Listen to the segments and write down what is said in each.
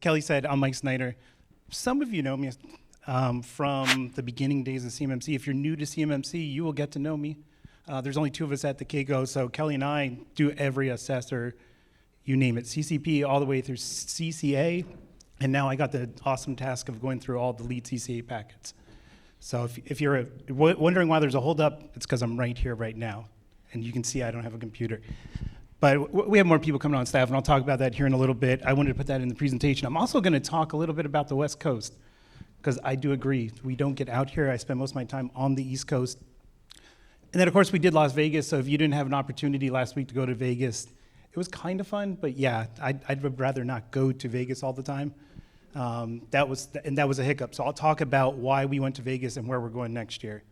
Kelly said, I'm Mike Snyder. Some of you know me from the beginning days of CMMC. If you're new to CMMC, you will get to know me. There's only two of us at the CAICO, so Kelly and I do every assessor, you name it, CCP all the way through CCA, and now I got the awesome task of going through all the lead CCA packets. So if you're wondering why there's a holdup, it's because I'm right here right now, and you can see I don't have a computer. But we have more people coming on staff, and I'll talk about that here in a little bit. I wanted to put that in the presentation. I'm also going to talk a little bit about the West Coast, because I do agree. We don't get out here. I spend most of my time on the East Coast. And then, of course, we did Las Vegas, so if you didn't have an opportunity last week to go to Vegas, it was kind of fun, but yeah, I'd rather not go to Vegas all the time. That was a hiccup. So I'll talk about why we went to Vegas and where we're going next year.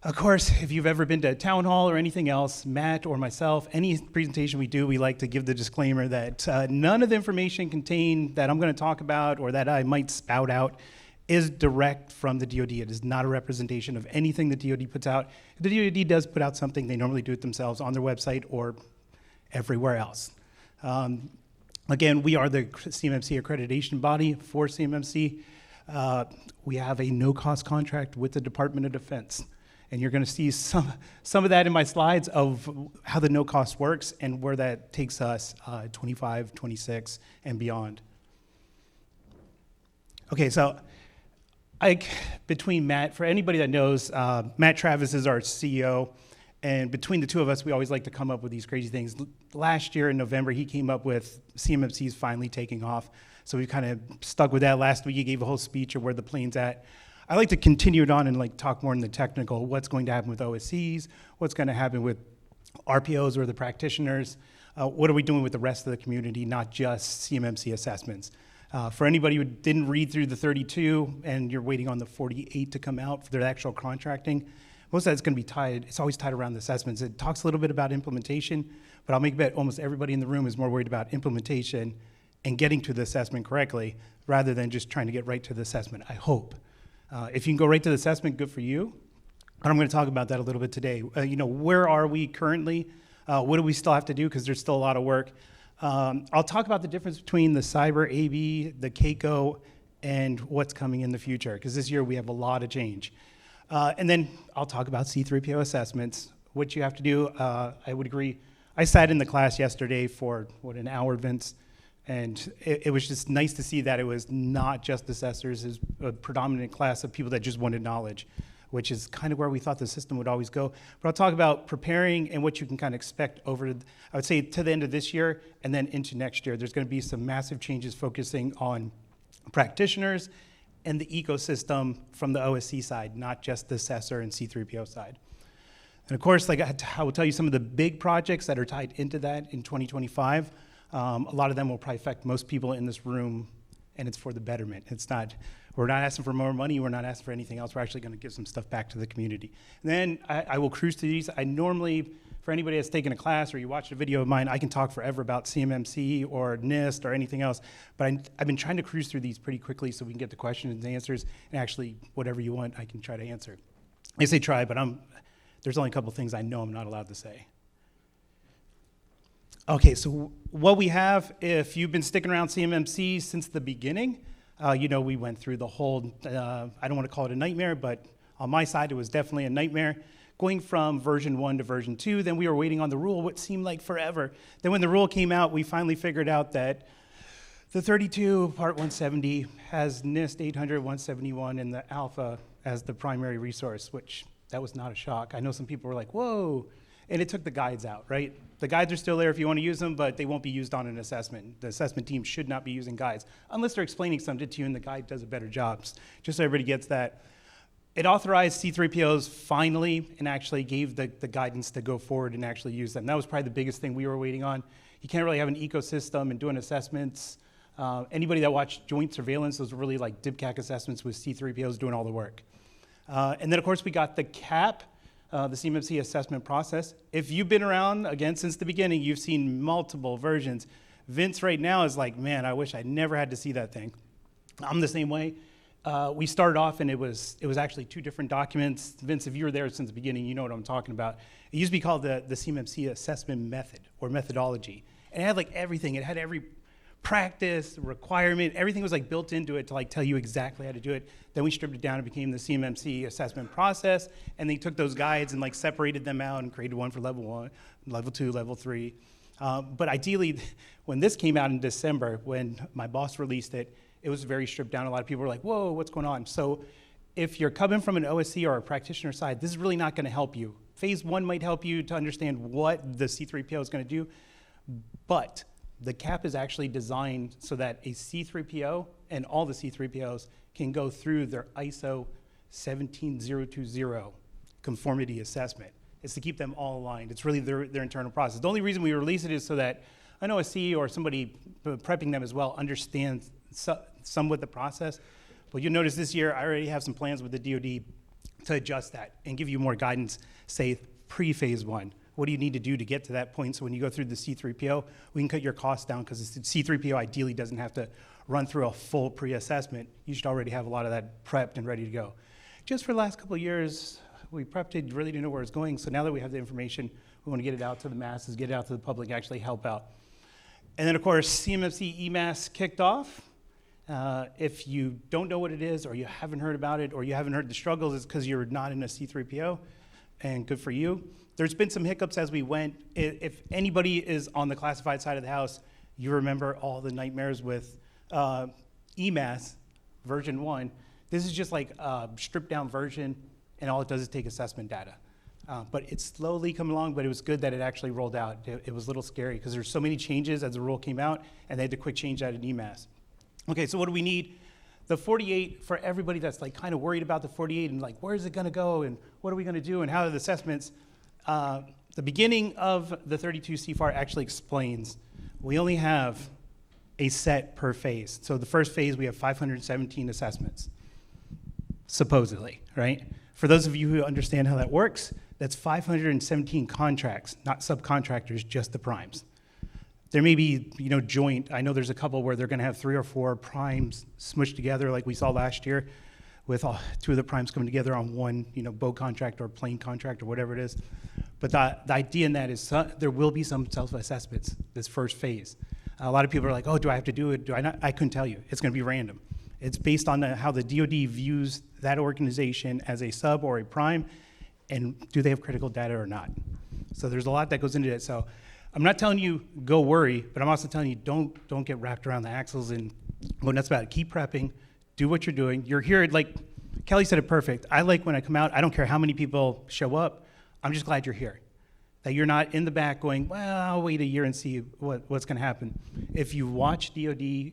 Of course, if you've ever been to a town hall or anything else, Matt or myself, any presentation we do, we like to give the disclaimer that none of the information contained that I'm going to talk about or that I might spout out is direct from the DoD. It is not a representation of anything the DoD puts out. If the DoD does put out something, they normally do it themselves on their website or everywhere else. Again, we are the CMMC accreditation body for CMMC. We have a no-cost contract with the Department of Defense. And you're going to see some of that in my slides of how the no-cost works and where that takes us 25, 26, and beyond. Okay, so between Matt, for anybody that knows, Matt Travis is our CEO, and between the two of us, we always like to come up with these crazy things. Last year in November, he came up with CMMC's finally taking off, so we kind of stuck with that. Last week, he gave a whole speech of where the plane's at. I like to continue it on and talk more in the technical, what's going to happen with OSCs, what's going to happen with RPOs or the practitioners, what are we doing with the rest of the community, not just CMMC assessments. For anybody who didn't read through the 32 and you're waiting on the 48 to come out for their actual contracting, most of that's going to be tied, it's always tied around the assessments. It talks a little bit about implementation, but I'll make a bet almost everybody in the room is more worried about implementation and getting to the assessment correctly rather than just trying to get right to the assessment, I hope. If you can go right to the assessment, good for you. And I'm going to talk about that a little bit today. Where are we currently? What do we still have to do? Because there's still a lot of work. I'll talk about the difference between the Cyber AB, the CAICO, and what's coming in the future. Because this year we have a lot of change. And then I'll talk about C3PO assessments, what you have to do. I would agree. I sat in the class yesterday for, an hour, Vince? And it was just nice to see that it was not just assessors, it's a predominant class of people that just wanted knowledge, which is kind of where we thought the system would always go. But I'll talk about preparing and what you can kind of expect over, I would say, to the end of this year and then into next year. There's going to be some massive changes focusing on practitioners and the ecosystem from the OSC side, not just the assessor and C3PO side. And of course, I will tell you some of the big projects that are tied into that in 2025. A lot of them will probably affect most people in this room, and it's for the betterment. We're not asking for more money, we're not asking for anything else, we're actually going to give some stuff back to the community. And then I will cruise through these. I normally, for anybody that's taken a class or you watched a video of mine, I can talk forever about CMMC or NIST or anything else, but I've been trying to cruise through these pretty quickly so we can get the questions and answers, and actually, whatever you want, I can try to answer. I say try, but there's only a couple things I know I'm not allowed to say. Okay, so what we have, if you've been sticking around CMMC since the beginning, we went through the whole, I don't want to call it a nightmare, but on my side, it was definitely a nightmare. Going from version 1 to version 2, then we were waiting on the rule, what seemed like forever. Then when the rule came out, we finally figured out that the 32, part 170, has NIST 800, 171, and the alpha as the primary resource, which that was not a shock. I know some people were like, whoa, and it took the guides out, right? The guides are still there if you want to use them, but they won't be used on an assessment. The assessment team should not be using guides unless they're explaining something to you and the guide does a better job. Just so everybody gets that. It authorized C3POs finally and actually gave the guidance to go forward and actually use them. That was probably the biggest thing we were waiting on. You can't really have an ecosystem and doing assessments. Anybody that watched joint surveillance, those were really like DIBCAC assessments with C3POs doing all the work. And then of course we got the CAP, the CMMC assessment process. If you've been around, again, since the beginning, you've seen multiple versions. Vince right now is like, man, I wish I never had to see that thing. I'm the same way. We started off and it was actually two different documents. Vince, if you were there since the beginning, you know what I'm talking about. It used to be called the CMMC assessment method or methodology. And it had like everything. It had every practice, requirement, everything was like built into it to like tell you exactly how to do it. Then we stripped it down and became the CMMC assessment process, and they took those guides and like separated them out and created one for level 1, level 2, level 3. But ideally, when this came out in December, when my boss released it, it was very stripped down. A lot of people were like, whoa, what's going on? So if you're coming from an OSC or a practitioner side, this is really not gonna help you. Phase 1 might help you to understand what the C3PO is gonna do, but the CAP is actually designed so that a C3PO and all the C3POs can go through their ISO 17020 conformity assessment. It's to keep them all aligned. It's really their internal process. The only reason we release it is so that an OSC or somebody prepping them as well understands somewhat the process. But you'll notice this year, I already have some plans with the DoD to adjust that and give you more guidance, say pre-phase 1. What do you need to do to get to that point so when you go through the C3PO, we can cut your costs down, because the C3PO ideally doesn't have to run through a full pre-assessment. You should already have a lot of that prepped and ready to go. Just for the last couple of years, we prepped it, really didn't know where it's going, so now that we have the information, we want to get it out to the masses, get it out to the public, actually help out. And then of course, CMMC EMAS kicked off. If you don't know what it is, or you haven't heard about it, or you haven't heard the struggles, it's because you're not in a C3PO, and good for you. There's been some hiccups as we went. If anybody is on the classified side of the house, you remember all the nightmares with EMAS version 1. This is just like a stripped down version, and all it does is take assessment data. But it's slowly coming along, but it was good that it actually rolled out. It was a little scary because there's so many changes as the rule came out, and they had to quick change that in EMAS. Okay, so what do we need? The 48, for everybody that's like kind of worried about the 48 and like, where's it gonna go and what are we gonna do and how are the assessments? The beginning of the 32 CFAR actually explains we only have a set per phase. So the first phase, we have 517 assessments, supposedly, right? For those of you who understand how that works, that's 517 contracts, not subcontractors, just the primes. There may be, joint. I know there's a couple where they're going to have 3 or 4 primes smushed together, like we saw last year, with 2 of the primes coming together on one, boat contract or plane contract or whatever it is. But the idea in that is there will be some self-assessments this first phase. A lot of people are like, oh, do I have to do it? Do I not? I couldn't tell you. It's going to be random. It's based on how the DoD views that organization as a sub or a prime, and do they have critical data or not? So there's a lot that goes into it. So I'm not telling you go worry, but I'm also telling you don't get wrapped around the axles and go nuts about it. Keep prepping, do what you're doing. You're here, like Kelly said it perfect. I like when I come out, I don't care how many people show up, I'm just glad you're here. That you're not in the back going, well, I'll wait a year and see what's gonna happen. If you watch DoD,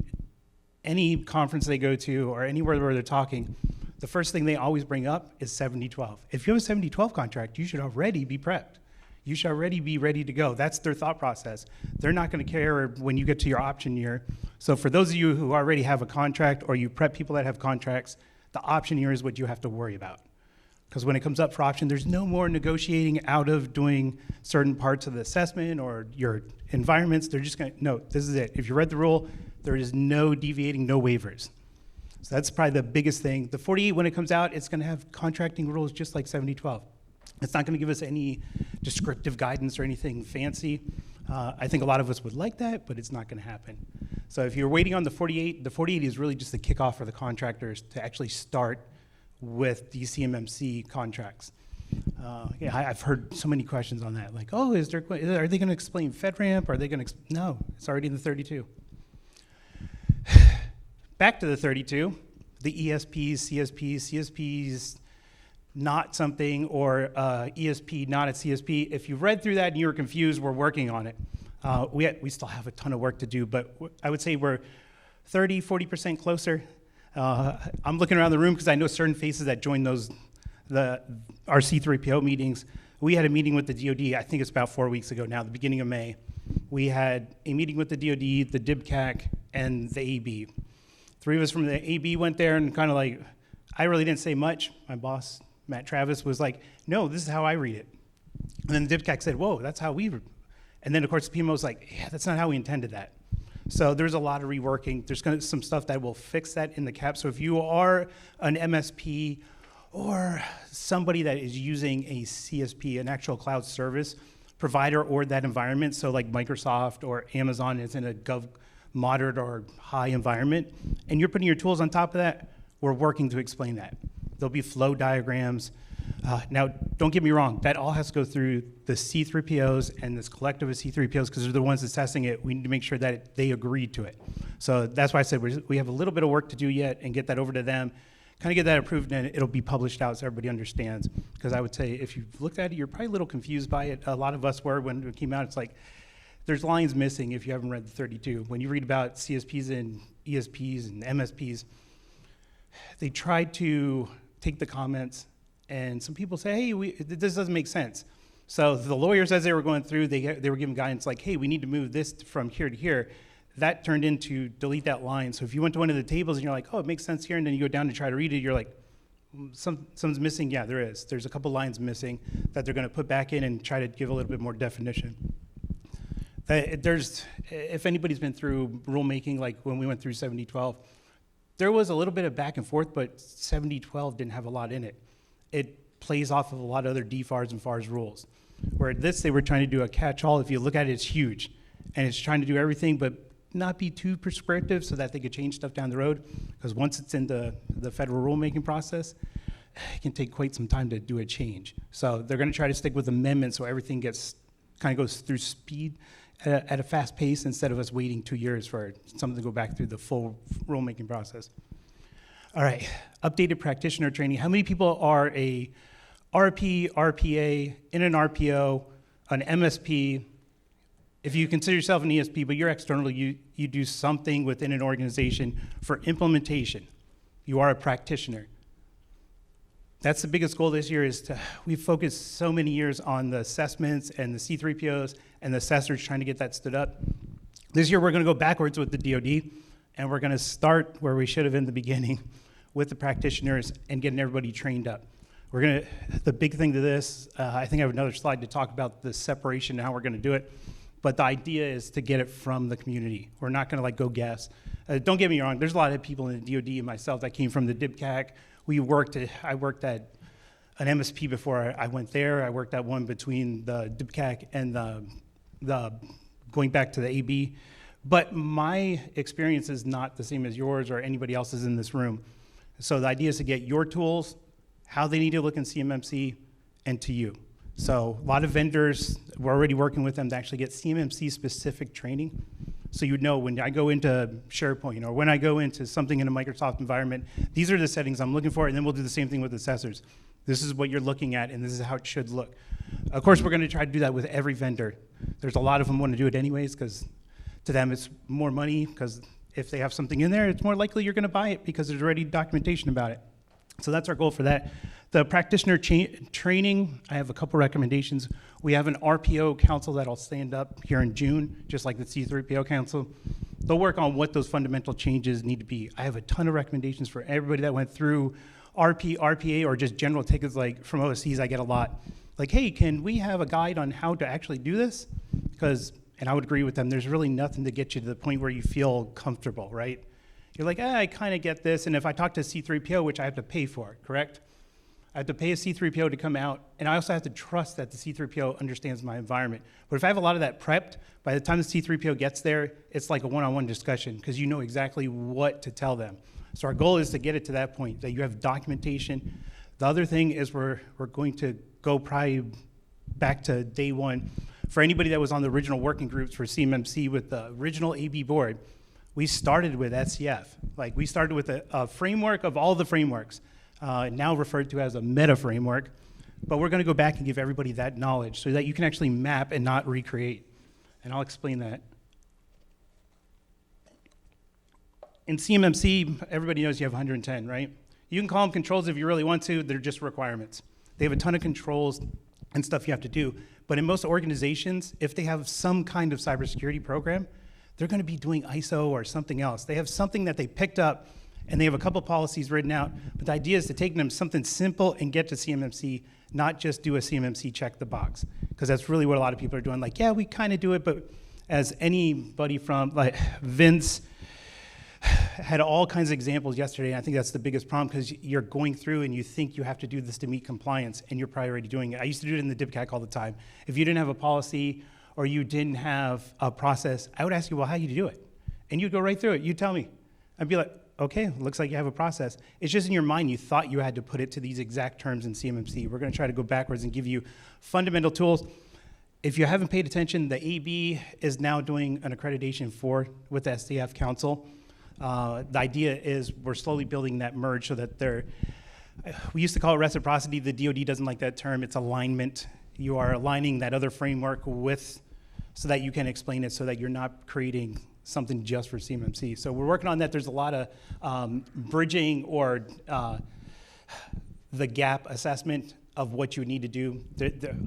any conference they go to or anywhere where they're talking, the first thing they always bring up is 70-12. If you have a 70-12 contract, you should already be prepped. You should already be ready to go. That's their thought process. They're not gonna care when you get to your option year. So for those of you who already have a contract or you prep people that have contracts, the option year is what you have to worry about. Because when it comes up for option, there's no more negotiating out of doing certain parts of the assessment or your environments. They're just gonna, no, this is it. If you read the rule, there is no deviating, no waivers. So that's probably the biggest thing. The 48, when it comes out, it's gonna have contracting rules just like 70-12. It's not gonna give us any descriptive guidance or anything fancy. I think a lot of us would like that, but it's not gonna happen. So if you're waiting on the 48 is really just the kickoff for the contractors to actually start with the CMMC contracts. I've heard so many questions on that, like, oh, are they gonna explain FedRAMP? Are they gonna, no, it's already in the 32. Back to the 32, the ESPs, CSPs not something, or ESP not a CSP. If you read through that and you were confused, we're working on it. We still have a ton of work to do, but I would say we're 30, 40% closer. I'm looking around the room because I know certain faces that joined our C3PO meetings. We had a meeting with the DoD, I think it's about 4 weeks ago now, the beginning of May. We had a meeting with the DoD, the DIBCAC, and the AB. 3 of us from the AB went there and kind of like, I really didn't say much. My boss, Matt Travis, was like, no, this is how I read it. And then the DIBCAC said, whoa, that's how we read. And then of course the PMO was like, yeah, that's not how we intended that. So there's a lot of reworking. There's gonna some stuff that will fix that in the CAP. So if you are an MSP or somebody that is using a CSP, an actual cloud service provider or that environment, so like Microsoft or Amazon is in a gov moderate or high environment, and you're putting your tools on top of that, we're working to explain that. There'll be flow diagrams. Now, don't get me wrong, that all has to go through the C3POs and this collective of C3POs because they're the ones assessing it. We need to make sure that they agree to it. So that's why I said we have a little bit of work to do yet and get that over to them, kind of get that approved, and it'll be published out so everybody understands. Because I would say if you've looked at it, you're probably a little confused by it. A lot of us were when it came out. It's like there's lines missing if you haven't read the 32. When you read about CSPs and ESPs and MSPs, they tried to take the comments, and some people say, hey, this doesn't make sense. So the lawyers, as they were going through, they were giving guidance like, hey, we need to move this from here to here. That turned into delete that line. So if you went to one of the tables and you're like, oh, it makes sense here, and then you go down to try to read it, you're like, something's missing. Yeah, there is. There's a couple lines missing that they're going to put back in and try to give a little bit more definition. If anybody's been through rulemaking, like when we went through 7012, there was a little bit of back and forth, but 7012 didn't have a lot in it. It plays off of a lot of other DFARS and FARS rules. Where this, they were trying to do a catch-all. If you look at it, it's huge. And it's trying to do everything, but not be too prescriptive so that they could change stuff down the road. Because once it's in the federal rulemaking process, it can take quite some time to do a change. So they're going to try to stick with amendments so everything kind of goes through speed at a fast pace instead of us waiting 2 years for something to go back through the full rulemaking process. All right, updated practitioner training. How many people are a RP, RPA, in an RPO, an MSP? If you consider yourself an ESP, but you're external, you do something within an organization for implementation. You are a practitioner. That's the biggest goal this year we've focused so many years on the assessments and the C3POs and the assessors trying to get that stood up. This year we're going to go backwards with the DoD, and we're going to start where we should have in the beginning with the practitioners and getting everybody trained up. The big thing to this, I think I have another slide to talk about the separation and how we're going to do it, but the idea is to get it from the community. We're not going to go guess. Don't get me wrong, there's a lot of people in the DoD and myself that came from the DIBCAC. I worked at an MSP before I went there. I worked at one between the DIBCAC and the going back to the AB. But my experience is not the same as yours or anybody else's in this room. So the idea is to get your tools, how they need to look in CMMC, and to you. So a lot of vendors, we're already working with them to actually get CMMC specific training. So you know when I go into SharePoint or when I go into something in a Microsoft environment, these are the settings I'm looking for, and then we'll do the same thing with assessors. This is what you're looking at, and this is how it should look. Of course, we're going to try to do that with every vendor. There's a lot of them want to do it anyways, because to them it's more money, because if they have something in there, it's more likely you're going to buy it because there's already documentation about it. So that's our goal for that. The practitioner training, I have a couple recommendations. We have an RPO council that'll stand up here in June, just like the C3PO council. They'll work on what those fundamental changes need to be. I have a ton of recommendations for everybody that went through RP, RPA, or just general tickets. Like from OSCs, I get a lot. Like, hey, can we have a guide on how to actually do this? And I would agree with them, there's really nothing to get you to the point where you feel comfortable, right? You're like, I kind of get this, and if I talk to C3PO, which I have to pay for, correct? I have to pay a C3PO to come out, and I also have to trust that the C3PO understands my environment. But if I have a lot of that prepped, by the time the C3PO gets there, it's like a one-on-one discussion, because you know exactly what to tell them. So our goal is to get it to that point, that you have documentation. The other thing is we're going to go probably back to day one. For anybody that was on the original working groups for CMMC with the original AB board, we started with SCF. We started with a framework of all the frameworks, now referred to as a meta framework. But we're going to go back and give everybody that knowledge so that you can actually map and not recreate. And I'll explain that. In CMMC, everybody knows you have 110, right? You can call them controls if you really want to. They're just requirements. They have a ton of controls and stuff you have to do. But in most organizations, if they have some kind of cybersecurity program, they're going to be doing ISO or something else. They have something that they picked up, and they have a couple policies written out. But the idea is to take them something simple and get to CMMC, not just do a CMMC check the box. Because that's really what a lot of people are doing. Like, yeah, we kind of do it, but as anybody from, Vince had all kinds of examples yesterday, and I think that's the biggest problem, because you're going through and you think you have to do this to meet compliance, and you're probably already doing it. I used to do it in the DIBCAC all the time. If you didn't have a policy or you didn't have a process, I would ask you, well, how do you do it? And you'd go right through it. You'd tell me. I'd be like, okay, looks like you have a process. It's just in your mind, you thought you had to put it to these exact terms in CMMC. We're going to try to go backwards and give you fundamental tools. If you haven't paid attention, the AB is now doing an accreditation with the SDF Council. The idea is we're slowly building that merge so that we used to call it reciprocity. The DoD doesn't like that term. It's alignment. You are aligning that other framework so that you can explain it so that you're not creating something just for CMMC. So we're working on that. There's a lot of bridging or the gap assessment of what you would need to do.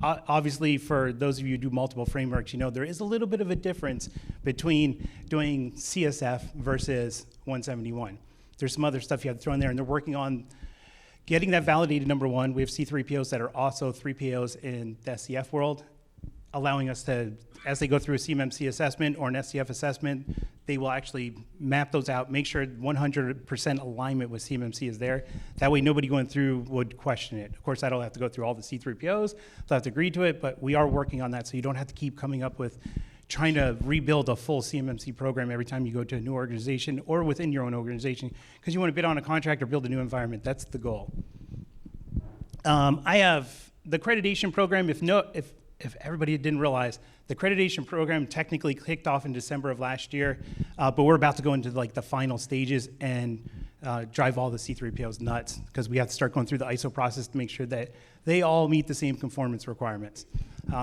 Obviously, for those of you who do multiple frameworks, there is a little bit of a difference between doing CSF versus 171. There's some other stuff you have to throw in there, and they're working on getting that validated, number one. We have C3POs that are also 3POs in the SCF world, allowing us to, as they go through a CMMC assessment or an SCF assessment, they will actually map those out, make sure 100% alignment with CMMC is there. That way nobody going through would question it. Of course, that'll have to go through all the C3POs, they'll have to agree to it, but we are working on that so you don't have to keep coming up with trying to rebuild a full CMMC program every time you go to a new organization or within your own organization because you want to bid on a contract or build a new environment. That's the goal. I have the accreditation program. If everybody didn't realize, the accreditation program technically kicked off in December of last year, but we're about to go into the final stages and drive all the C3POs nuts because we have to start going through the ISO process to make sure that they all meet the same conformance requirements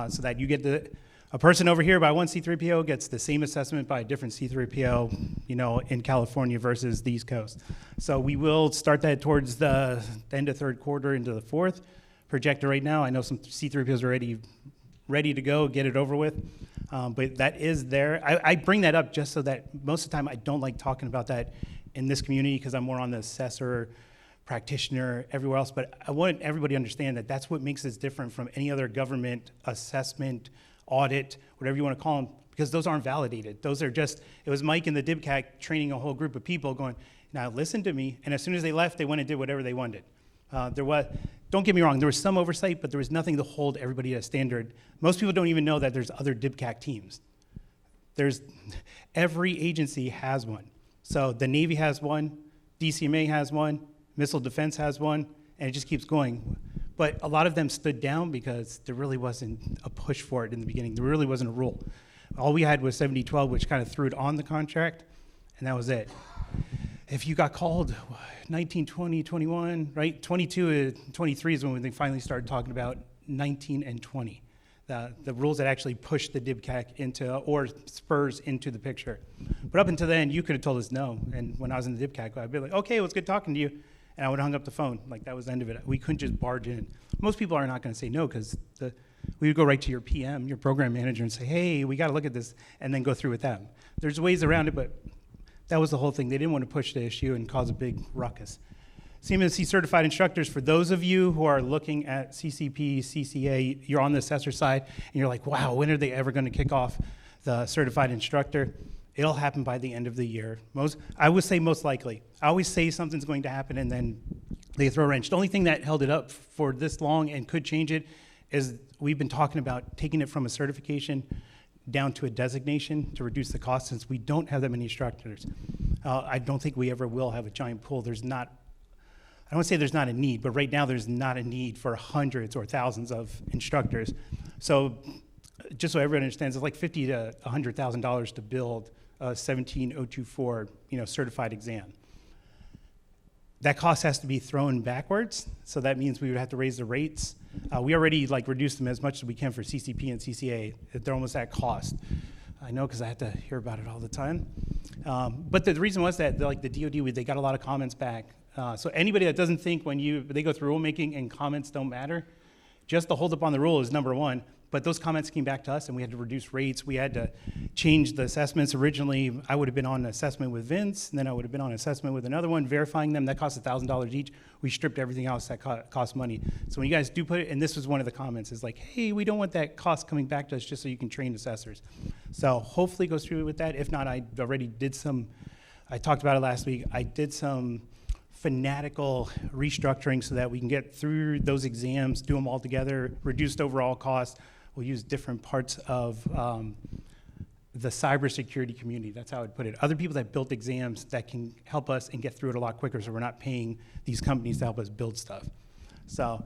so that you get a person over here by one C3PO gets the same assessment by a different C3PO, in California versus the East Coast. So we will start that towards the end of third quarter into the fourth. Projected right now, I know some C3POs are ready to go, get it over with, but that is there. I bring that up just so that most of the time I don't like talking about that in this community because I'm more on the assessor, practitioner, everywhere else, but I want everybody to understand that that's what makes us different from any other government assessment, audit, whatever you want to call them, because those aren't validated. Those are just, it was Mike and the DibCAC training a whole group of people going, now listen to me, and as soon as they left, they went and did whatever they wanted. Don't get me wrong, there was some oversight, but there was nothing to hold everybody at a standard. Most people don't even know that there's other DibCAC teams. Every agency has one. So the Navy has one, DCMA has one, Missile Defense has one, and it just keeps going. But a lot of them stood down because there really wasn't a push for it in the beginning. There really wasn't a rule. All we had was 7012, which kind of threw it on the contract, and that was it. If you got called 19, 20, 21, right? 22 and 23 is when they finally started talking about 19 and 20. The rules that actually pushed the DibCAC or spurs into the picture. But up until then, you could have told us no. And when I was in the DibCAC, I'd be like, okay, it was good talking to you. And I would have hung up the phone. That was the end of it. We couldn't just barge in. Most people are not going to say no because we would go right to your PM, your program manager, and say, hey, we got to look at this, and then go through with them. There's ways around it, but that was the whole thing. They didn't want to push the issue and cause a big ruckus. CMMC certified instructors, for those of you who are looking at CCP, CCA, you're on the assessor side, and you're like, wow, when are they ever going to kick off the certified instructor? It'll happen by the end of the year. I would say most likely. I always say something's going to happen, and then they throw a wrench. The only thing that held it up for this long and could change it is we've been talking about taking it from a certification down to a designation to reduce the cost since we don't have that many instructors. I don't think we ever will have a giant pool. I don't want to say there's not a need, but right now there's not a need for hundreds or thousands of instructors. So just so everyone understands, it's like $50,000 to $100,000 to build a 17024 certified exam. That cost has to be thrown backwards, so that means we would have to raise the rates. We already reduced them as much as we can for CCP and CCA. They're almost at cost. I know because I have to hear about it all the time. But the reason was that the DoD, they got a lot of comments back. So anybody that doesn't think when they go through rulemaking and comments don't matter, just the hold up on the rule is number one. But those comments came back to us, and we had to reduce rates. We had to change the assessments. Originally, I would have been on an assessment with Vince, and then I would have been on an assessment with another one, verifying them. That cost $1,000 each. We stripped everything else that cost money. So when you guys do put it, and this was one of the comments, is like, hey, we don't want that cost coming back to us just so you can train assessors. So hopefully it goes through with that. If not, I already did I talked about it last week. I did some fanatical restructuring so that we can get through those exams, do them all together, reduced overall cost. We'll use different parts of the cybersecurity community. That's how I'd put it. Other people that built exams that can help us and get through it a lot quicker, so we're not paying these companies to help us build stuff. So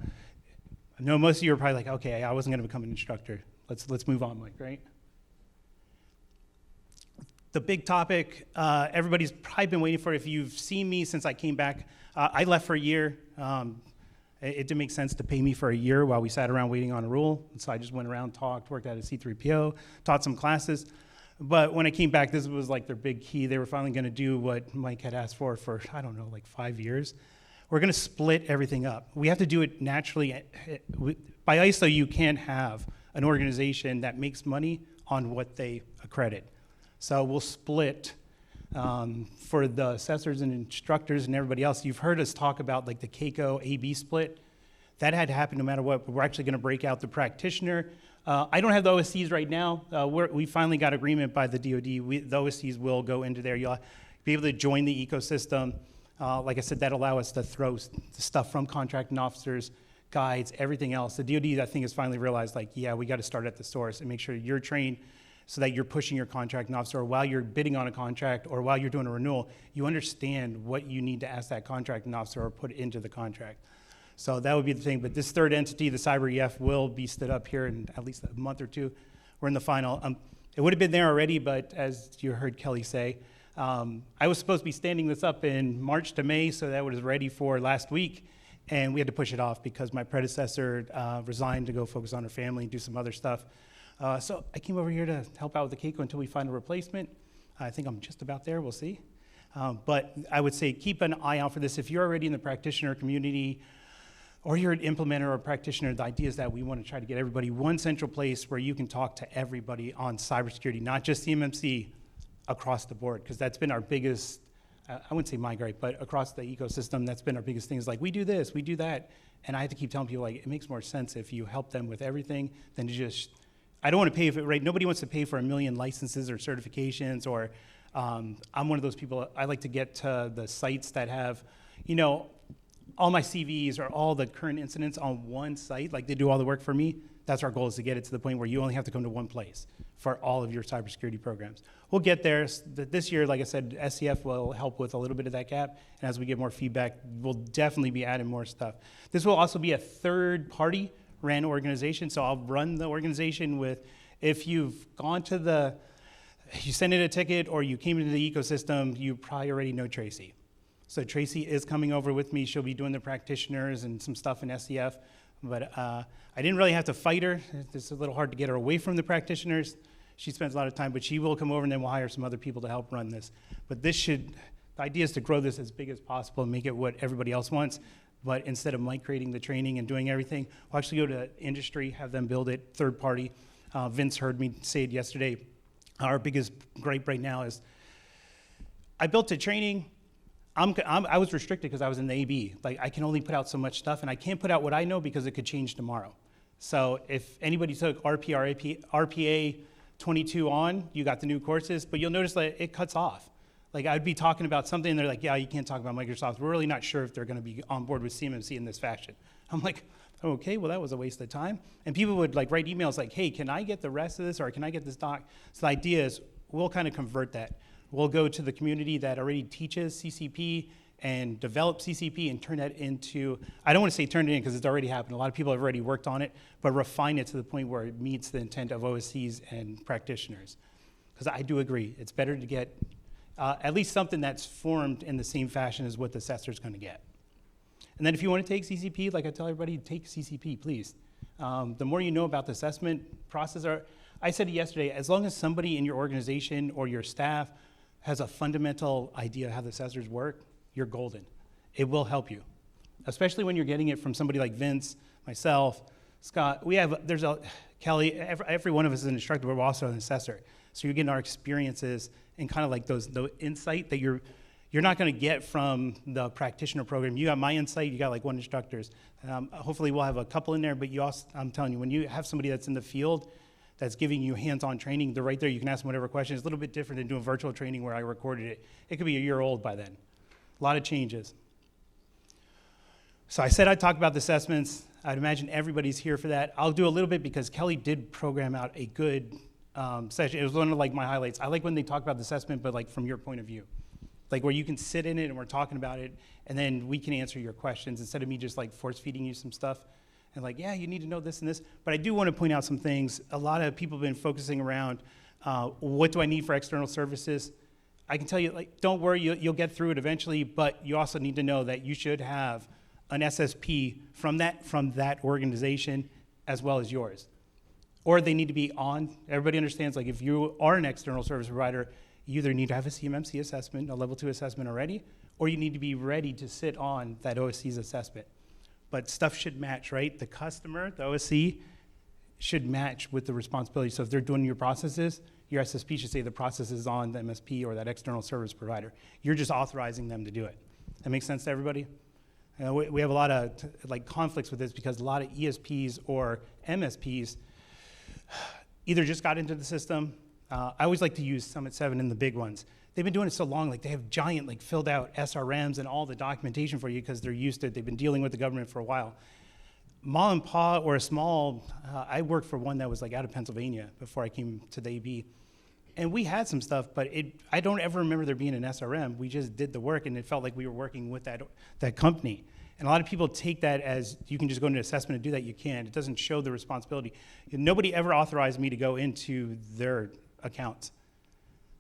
I know most of you are probably like, okay, I wasn't going to become an instructor. Let's move on, Mike, right? The big topic everybody's probably been waiting for. If you've seen me since I came back, I left for a year. It didn't make sense to pay me for a year while we sat around waiting on a rule. So I just went around, talked, worked at a C3PO, taught some classes. But when I came back, this was like their big key. They were finally going to do what Mike had asked for, I don't know, like 5 years. We're going to split everything up. We have to do it naturally. By ISO, you can't have an organization that makes money on what they accredit. So we'll split for the assessors and instructors and everybody else. You've heard us talk about like the CAICO A-B split. That had to happen no matter what, but we're actually going to break out the practitioner. I don't have the OSCs right now. We finally got agreement by the DoD. The OSCs will go into there. You'll be able to join the ecosystem. Like I said, that'll allow us to throw stuff from contracting officers, guides, everything else. The DoD, I think, has finally realized, like, yeah, we got to start at the source and make sure you're trained so that you're pushing your contracting officer, or while you're bidding on a contract or while you're doing a renewal, you understand what you need to ask that contracting officer or put into the contract. So that would be the thing. But this third entity, the Cyber EF, will be stood up here in at least a month or two. We're in the final. It would have been there already, but as you heard Kelly say, I was supposed to be standing this up in March to May, so that was ready for last week. And we had to push it off because my predecessor resigned to go focus on her family and do some other stuff. So I came over here to help out with the CAICO until we find a replacement. I think I'm just about there, we'll see. But I would say keep an eye out for this. If you're already in the practitioner community or you're an implementer or a practitioner, the idea is that we want to try to get everybody one central place where you can talk to everybody on cybersecurity, not just CMMC, across the board, because that's been our biggest, I wouldn't say migrate, but across the ecosystem, that's been our biggest thing is like, we do this, we do that. And I have to keep telling people, like, it makes more sense if you help them with everything than to just, I don't want to pay for it, right? Nobody wants to pay for 1 million licenses or certifications, or I'm one of those people, I like to get to the sites that have, all my CVs or all the current incidents on one site, like they do all the work for me. That's our goal, is to get it to the point where you only have to come to one place for all of your cybersecurity programs. We'll get there. This year, like I said, SCF will help with a little bit of that gap. And as we get more feedback, we'll definitely be adding more stuff. This will also be a third-party ran organization. So I'll run the organization with, if you've gone to you sent in a ticket or you came into the ecosystem, you probably already know Tracy. So Tracy is coming over with me. She'll be doing the practitioners and some stuff in SCF. But I didn't really have to fight her. It's a little hard to get her away from the practitioners. She spends a lot of time, but she will come over, and then we'll hire some other people to help run this. But the idea is to grow this as big as possible and make it what everybody else wants. But instead of Mike creating the training and doing everything, we'll actually go to industry, have them build it, third party. Vince heard me say it yesterday. Our biggest gripe right now is, I built a training. I was restricted because I was in the AB. Like, I can only put out so much stuff, and I can't put out what I know because it could change tomorrow. So if anybody took RPA 22 on, you got the new courses, but you'll notice that it cuts off. Like, I'd be talking about something, and they're like, yeah, you can't talk about Microsoft. We're really not sure if they're going to be on board with CMMC in this fashion. I'm like, okay, well, that was a waste of time. And people would like write emails like, hey, can I get the rest of this, or can I get this doc? So the idea is we'll kind of convert that. We'll go to the community that already teaches CCP and develop CCP and turn that into, I don't want to say turn it in because it's already happened. A lot of people have already worked on it, but refine it to the point where it meets the intent of OSCs and practitioners. Because I do agree, it's better to get at least something that's formed in the same fashion as what the assessor's going to get. And then if you want to take CCP, like I tell everybody, take CCP, please. The more you know about the assessment process, I said it yesterday, as long as somebody in your organization or your staff has a fundamental idea of how the assessors work, you're golden. It will help you, especially when you're getting it from somebody like Vince, myself, Scott. Kelly, every one of us is an instructor, but we're also an assessor. So you're getting our experiences and kind of like the insight that you're not going to get from the practitioner program. You got my insight, you got like one instructor's. Hopefully we'll have a couple in there, but you also, I'm telling you, when you have somebody that's in the field that's giving you hands-on training, they're right there, you can ask them whatever question. It's a little bit different than doing virtual training where I recorded it. It could be a year old by then. A lot of changes. So I said I'd talk about the assessments. I'd imagine everybody's here for that. I'll do a little bit because Kelly did program out a good session. It was one of like my highlights. I like when they talk about the assessment, but like from your point of view, like where you can sit in it and we're talking about it, and then we can answer your questions instead of me just like force feeding you some stuff and like, yeah, you need to know this and this. But I do want to point out some things. A lot of people have been focusing around what do I need for external services. I can tell you, like, don't worry, you'll get through it eventually, but you also need to know that you should have an SSP from that organization as well as yours. Or they need to be on. Everybody understands, like, if you are an external service provider, you either need to have a CMMC assessment, a level 2 assessment already, or you need to be ready to sit on that OSC's assessment. But stuff should match, right? The customer, the OSC, should match with the responsibility. So if they're doing your processes, your SSP should say the process is on the MSP or that external service provider. You're just authorizing them to do it. That makes sense to everybody? We have a lot of like conflicts with this because a lot of ESPs or MSPs either just got into the system. I always like to use Summit 7 and the big ones. They've been doing it so long, like they have giant, like filled out SRMs and all the documentation for you because they're used to it. They've been dealing with the government for a while. Mom and Pa or a small, I worked for one that was like out of Pennsylvania before I came to the AB. And we had some stuff, but I don't ever remember there being an SRM. We just did the work and it felt like we were working with that company. And a lot of people take that as you can just go into an assessment and do that. You can't. It doesn't show the responsibility. Nobody ever authorized me to go into their accounts.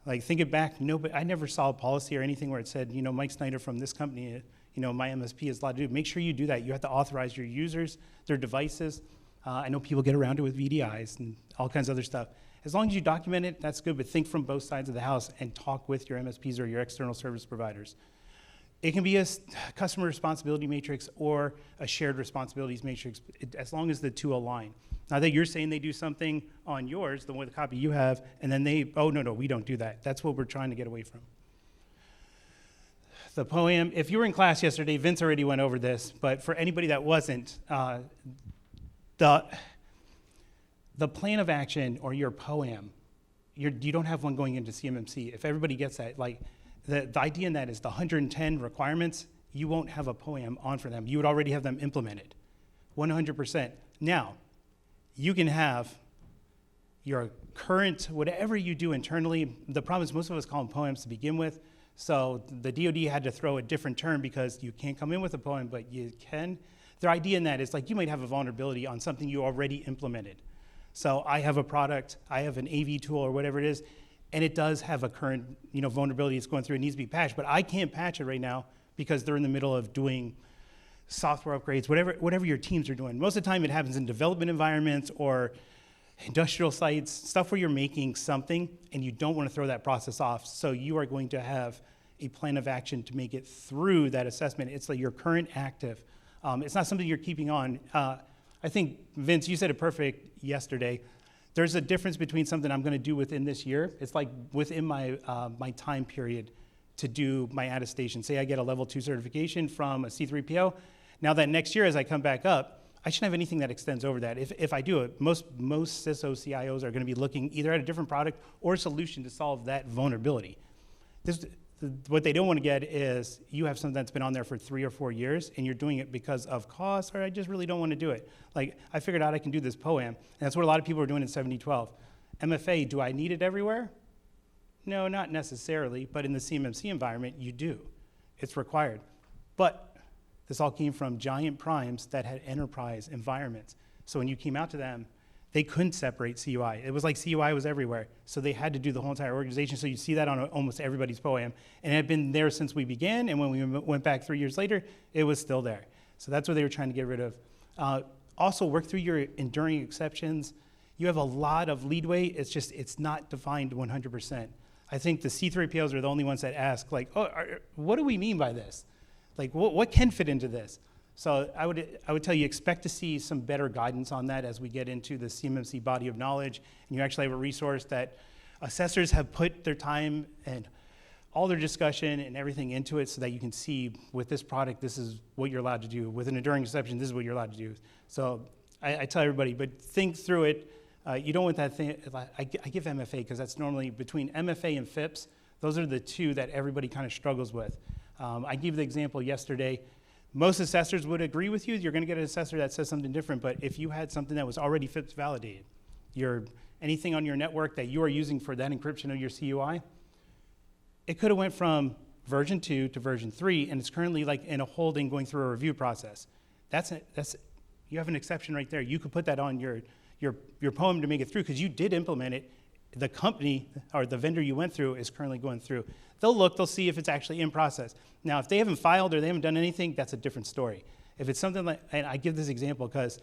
Like, think it back, I never saw a policy or anything where it said, Mike Snyder from this company, my MSP is allowed to do. Make sure you do that. You have to authorize your users, their devices. I know people get around it with VDIs and all kinds of other stuff. As long as you document it, that's good, but think from both sides of the house and talk with your MSPs or your external service providers. It can be a customer responsibility matrix or a shared responsibilities matrix, as long as the two align. Now that you're saying they do something on yours, the copy you have, and then no, we don't do that. That's what we're trying to get away from. The POAM, if you were in class yesterday, Vince already went over this, but for anybody that wasn't, the plan of action or your POAM, you don't have one going into CMMC. If everybody gets that, like, the idea in that is the 110 requirements, you won't have a POAM on for them. You would already have them implemented, 100%. Now, you can have your current, whatever you do internally. The problem is most of us call them POAMs to begin with. So the DoD had to throw a different term because you can't come in with a POAM, but you can. Their idea in that is like you might have a vulnerability on something you already implemented. So I have a product, I have an AV tool or whatever it is, and it does have a current vulnerability it's going through. It needs to be patched, but I can't patch it right now because they're in the middle of doing software upgrades, whatever your teams are doing. Most of the time it happens in development environments or industrial sites, stuff where you're making something and you don't want to throw that process off. So you are going to have a plan of action to make it through that assessment. It's like your current active. It's not something you're keeping on. I think, Vince, you said it perfect yesterday. There's a difference between something I'm going to do within this year. It's like within my time period to do my attestation. Say I get a level 2 certification from a C3PO. Now that next year as I come back up, I shouldn't have anything that extends over that. If I do it, most CISO CIOs are going to be looking either at a different product or a solution to solve that vulnerability. What they don't want to get is you have something that's been on there for 3 or 4 years and you're doing it because of cost or I just really don't want to do it. Like I figured out I can do this POAM and that's what a lot of people are doing in 7012. MFA, do I need it everywhere? No, not necessarily, but in the CMMC environment, you do. It's required. But this all came from giant primes that had enterprise environments. So when you came out to them, they couldn't separate CUI. It was like CUI was everywhere. So they had to do the whole entire organization. So you see that on almost everybody's POAM. And it had been there since we began. And when we went back 3 years later, it was still there. So that's what they were trying to get rid of. Also, work through your enduring exceptions. You have a lot of leadway. It's not defined 100%. I think the C3POs are the only ones that ask, like, what do we mean by this? Like, what can fit into this? So I would tell you, expect to see some better guidance on that as we get into the CMMC body of knowledge. And you actually have a resource that assessors have put their time and all their discussion and everything into it so that you can see with this product, this is what you're allowed to do. With an enduring exception, this is what you're allowed to do. So I tell everybody, but think through it. You don't want that thing. I give MFA because that's normally between MFA and FIPS. Those are the two that everybody kind of struggles with. I gave the example yesterday. Most assessors would agree with you. You're going to get an assessor that says something different, but if you had something that was already FIPS validated, your anything on your network that you are using for that encryption of your CUI, it could have went from version 2 to version 3, and it's currently like in a holding going through a review process. You have an exception right there. You could put that on your poem to make it through because you did implement it. The company or the vendor you went through is currently going through. They'll see if it's actually in process. Now, if they haven't filed or they haven't done anything, that's a different story. If it's something like, and I give this example because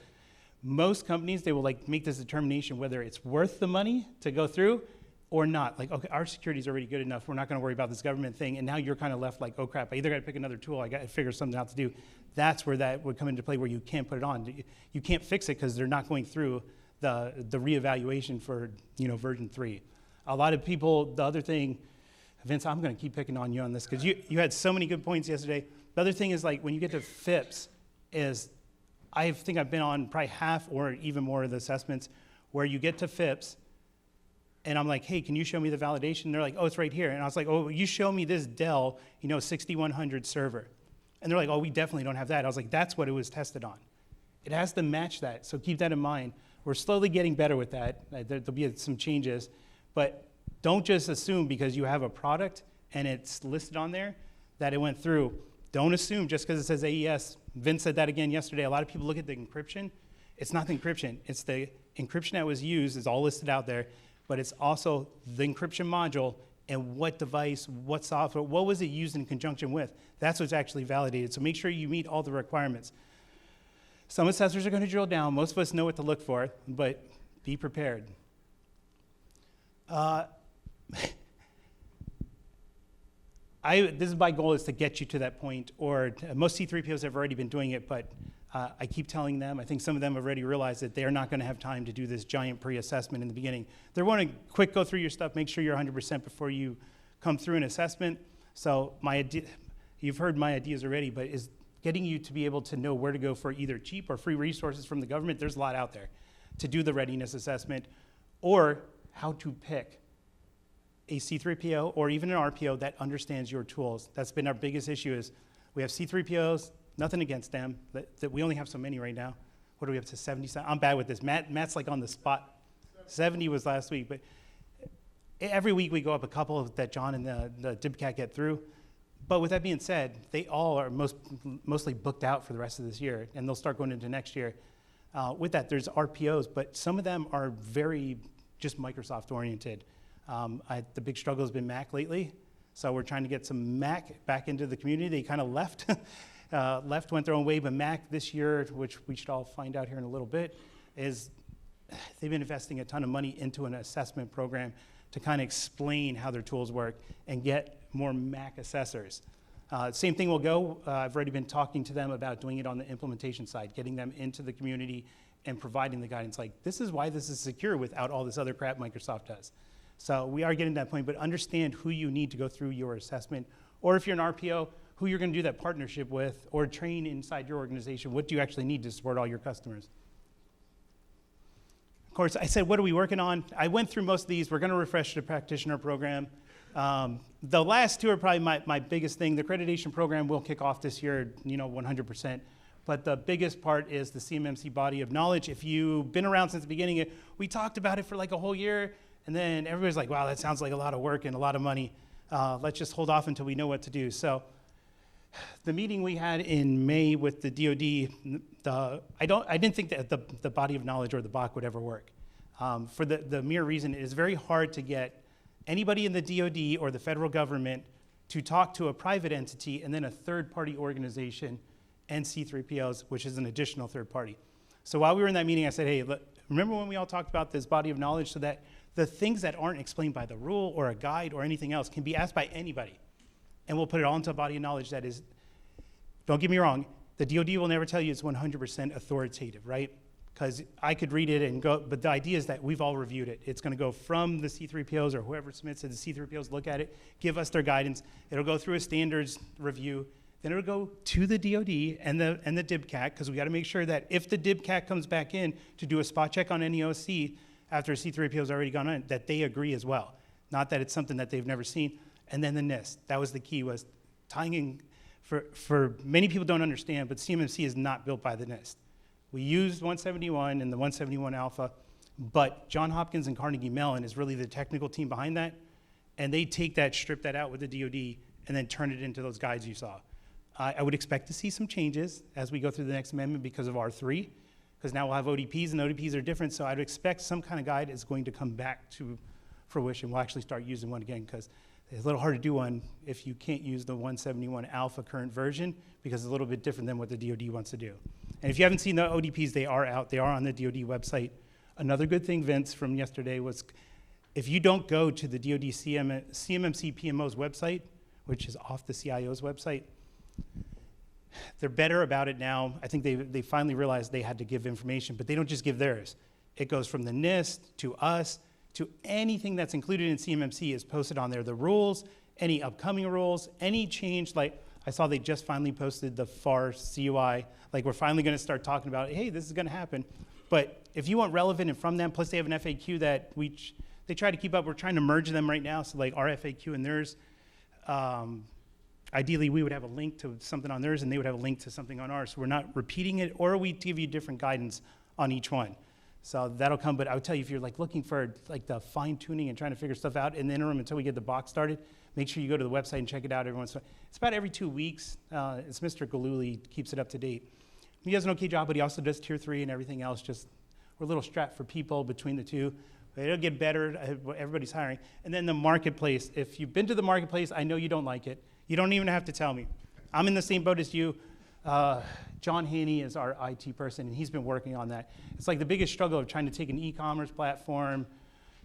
most companies, they will like make this determination whether it's worth the money to go through or not. Like, okay, our security is already good enough. We're not going to worry about this government thing. And now you're kind of left like, oh crap, I either got to pick another tool. I got to figure something out to do. That's where that would come into play, where you can't put it on. You can't fix it because they're not going through the reevaluation for version 3. A lot of people, the other thing, Vince, I'm going to keep picking on you on this because you had so many good points yesterday. The other thing is like when you get to FIPS, is I think I've been on probably half or even more of the assessments where you get to FIPS and I'm like, hey, can you show me the validation? And they're like, oh, it's right here. And I was like, oh, you show me this Dell 6100 server. And they're like, oh, we definitely don't have that. I was like, that's what it was tested on. It has to match that, so keep that in mind. We're slowly getting better with that. There'll be some changes, but don't just assume because you have a product and it's listed on there that it went through. Don't assume just because it says AES. Vince said that again yesterday. A lot of people look at the encryption. It's not the encryption. It's the encryption that was used is all listed out there, but it's also the encryption module and what device, what software, what was it used in conjunction with. That's what's actually validated. So make sure you meet all the requirements. Some assessors are going to drill down. Most of us know what to look for, but be prepared. This is my goal, is to get you to that point, or most C3POs have already been doing it, but I keep telling them, I think some of them have already realized that they're not going to have time to do this giant pre-assessment in the beginning. They want to quick go through your stuff, make sure you're 100% before you come through an assessment. So you've heard my ideas already, but is getting you to be able to know where to go for either cheap or free resources from the government. There's a lot out there to do the readiness assessment, or how to pick a C3PO or even an RPO that understands your tools. That's been our biggest issue. Is we have C3POs, nothing against them, that we only have so many right now. What do we have to 70? I'm bad with this. Matt's like on the spot. 70 was last week, but every week we go up a couple that John and the DibCat get through. But with that being said, they all are mostly booked out for the rest of this year, and they'll start going into next year. With that, there's RPOs, but some of them are very just Microsoft oriented. The big struggle has been Mac lately, so we're trying to get some Mac back into the community. They kind of left, went their own way, but Mac this year, which we should all find out here in a little bit, is they've been investing a ton of money into an assessment program to kind of explain how their tools work and get more Mac assessors. Same thing will go. I've already been talking to them about doing it on the implementation side, getting them into the community and providing the guidance. Like, this is why this is secure without all this other crap Microsoft does. So we are getting to that point, but understand who you need to go through your assessment, or if you're an RPO, who you're going to do that partnership with, or train inside your organization. What do you actually need to support all your customers? Of course, I said, what are we working on? I went through most of these. We're going to refresh the practitioner program. The last two are probably my biggest thing. The accreditation program will kick off this year, 100%. But the biggest part is the CMMC body of knowledge. If you've been around since the beginning, we talked about it for like a whole year, and then everybody's like, wow, that sounds like a lot of work and a lot of money. Let's just hold off until we know what to do. So the meeting we had in May with the DoD, I didn't think that the body of knowledge or the BOC would ever work. For the mere reason it is very hard to get anybody in the DoD or the federal government to talk to a private entity and then a third-party organization and C3POs, which is an additional third party. So while we were in that meeting, I said, hey, remember when we all talked about this body of knowledge, so that the things that aren't explained by the rule or a guide or anything else can be asked by anybody. And we'll put it all into a body of knowledge that is, don't get me wrong, the DoD will never tell you it's 100% authoritative, right? Because I could read it and go, but the idea is that we've all reviewed it. It's going to go from the C3POs or whoever submits it, the C3POs look at it, give us their guidance. It'll go through a standards review. Then it'll go to the DoD and the DibCat, because we got to make sure that if the DibCat comes back in to do a spot check on any OC after a C3PO has already gone on, that they agree as well. Not that it's something that they've never seen. And then the NIST. That was the key, was tying in. For many people don't understand, but CMMC is not built by the NIST. We used 171 and the 171 alpha, But John Hopkins and Carnegie Mellon is really the technical team behind that, and they take that, strip that out with the DoD, and then turn it into those guides you saw. I would expect to see some changes as we go through the next amendment because of R3, because now we'll have ODPs, and ODPs are different, so I'd expect some kind of guide is going to come back to fruition. We'll actually start using one again, because it's a little hard to do one if you can't use the 171 alpha current version, because it's a little bit different than what the DoD wants to do. And if you haven't seen the ODPs, they are out. They are on the DoD website. Another good thing, Vince, from yesterday was if you don't go to the DoD CMMC PMO's website, which is off the CIO's website, they're better about it now. I think they finally realized they had to give information, but they don't just give theirs. It goes from the NIST to us to anything that's included in CMMC is posted on there. The rules, any upcoming rules, any change. Like I saw they just finally posted the FAR CUI. Like we're finally going to start talking about, hey, this is going to happen. But if you want relevant and from them, plus they have an FAQ that they try to keep up. We're trying to merge them right now. So like our FAQ and theirs, ideally we would have a link to something on theirs and they would have a link to something on ours. So we're not repeating it, or we give you different guidance on each one. So that'll come, but I would tell you if you're like looking for like the fine tuning and trying to figure stuff out in the interim until we get the box started, make sure you go to the website and check it out every once in a while. It's about every 2 weeks. It's Mr. Galuli keeps it up to date. He does an okay job, but he also does tier 3 and everything else. Just we're a little strapped for people between the two. But it'll get better. Everybody's hiring. And then the marketplace. If you've been to the marketplace, I know you don't like it. You don't even have to tell me. I'm in the same boat as you. John Haney is our IT person, and he's been working on that. It's like the biggest struggle of trying to take an e-commerce platform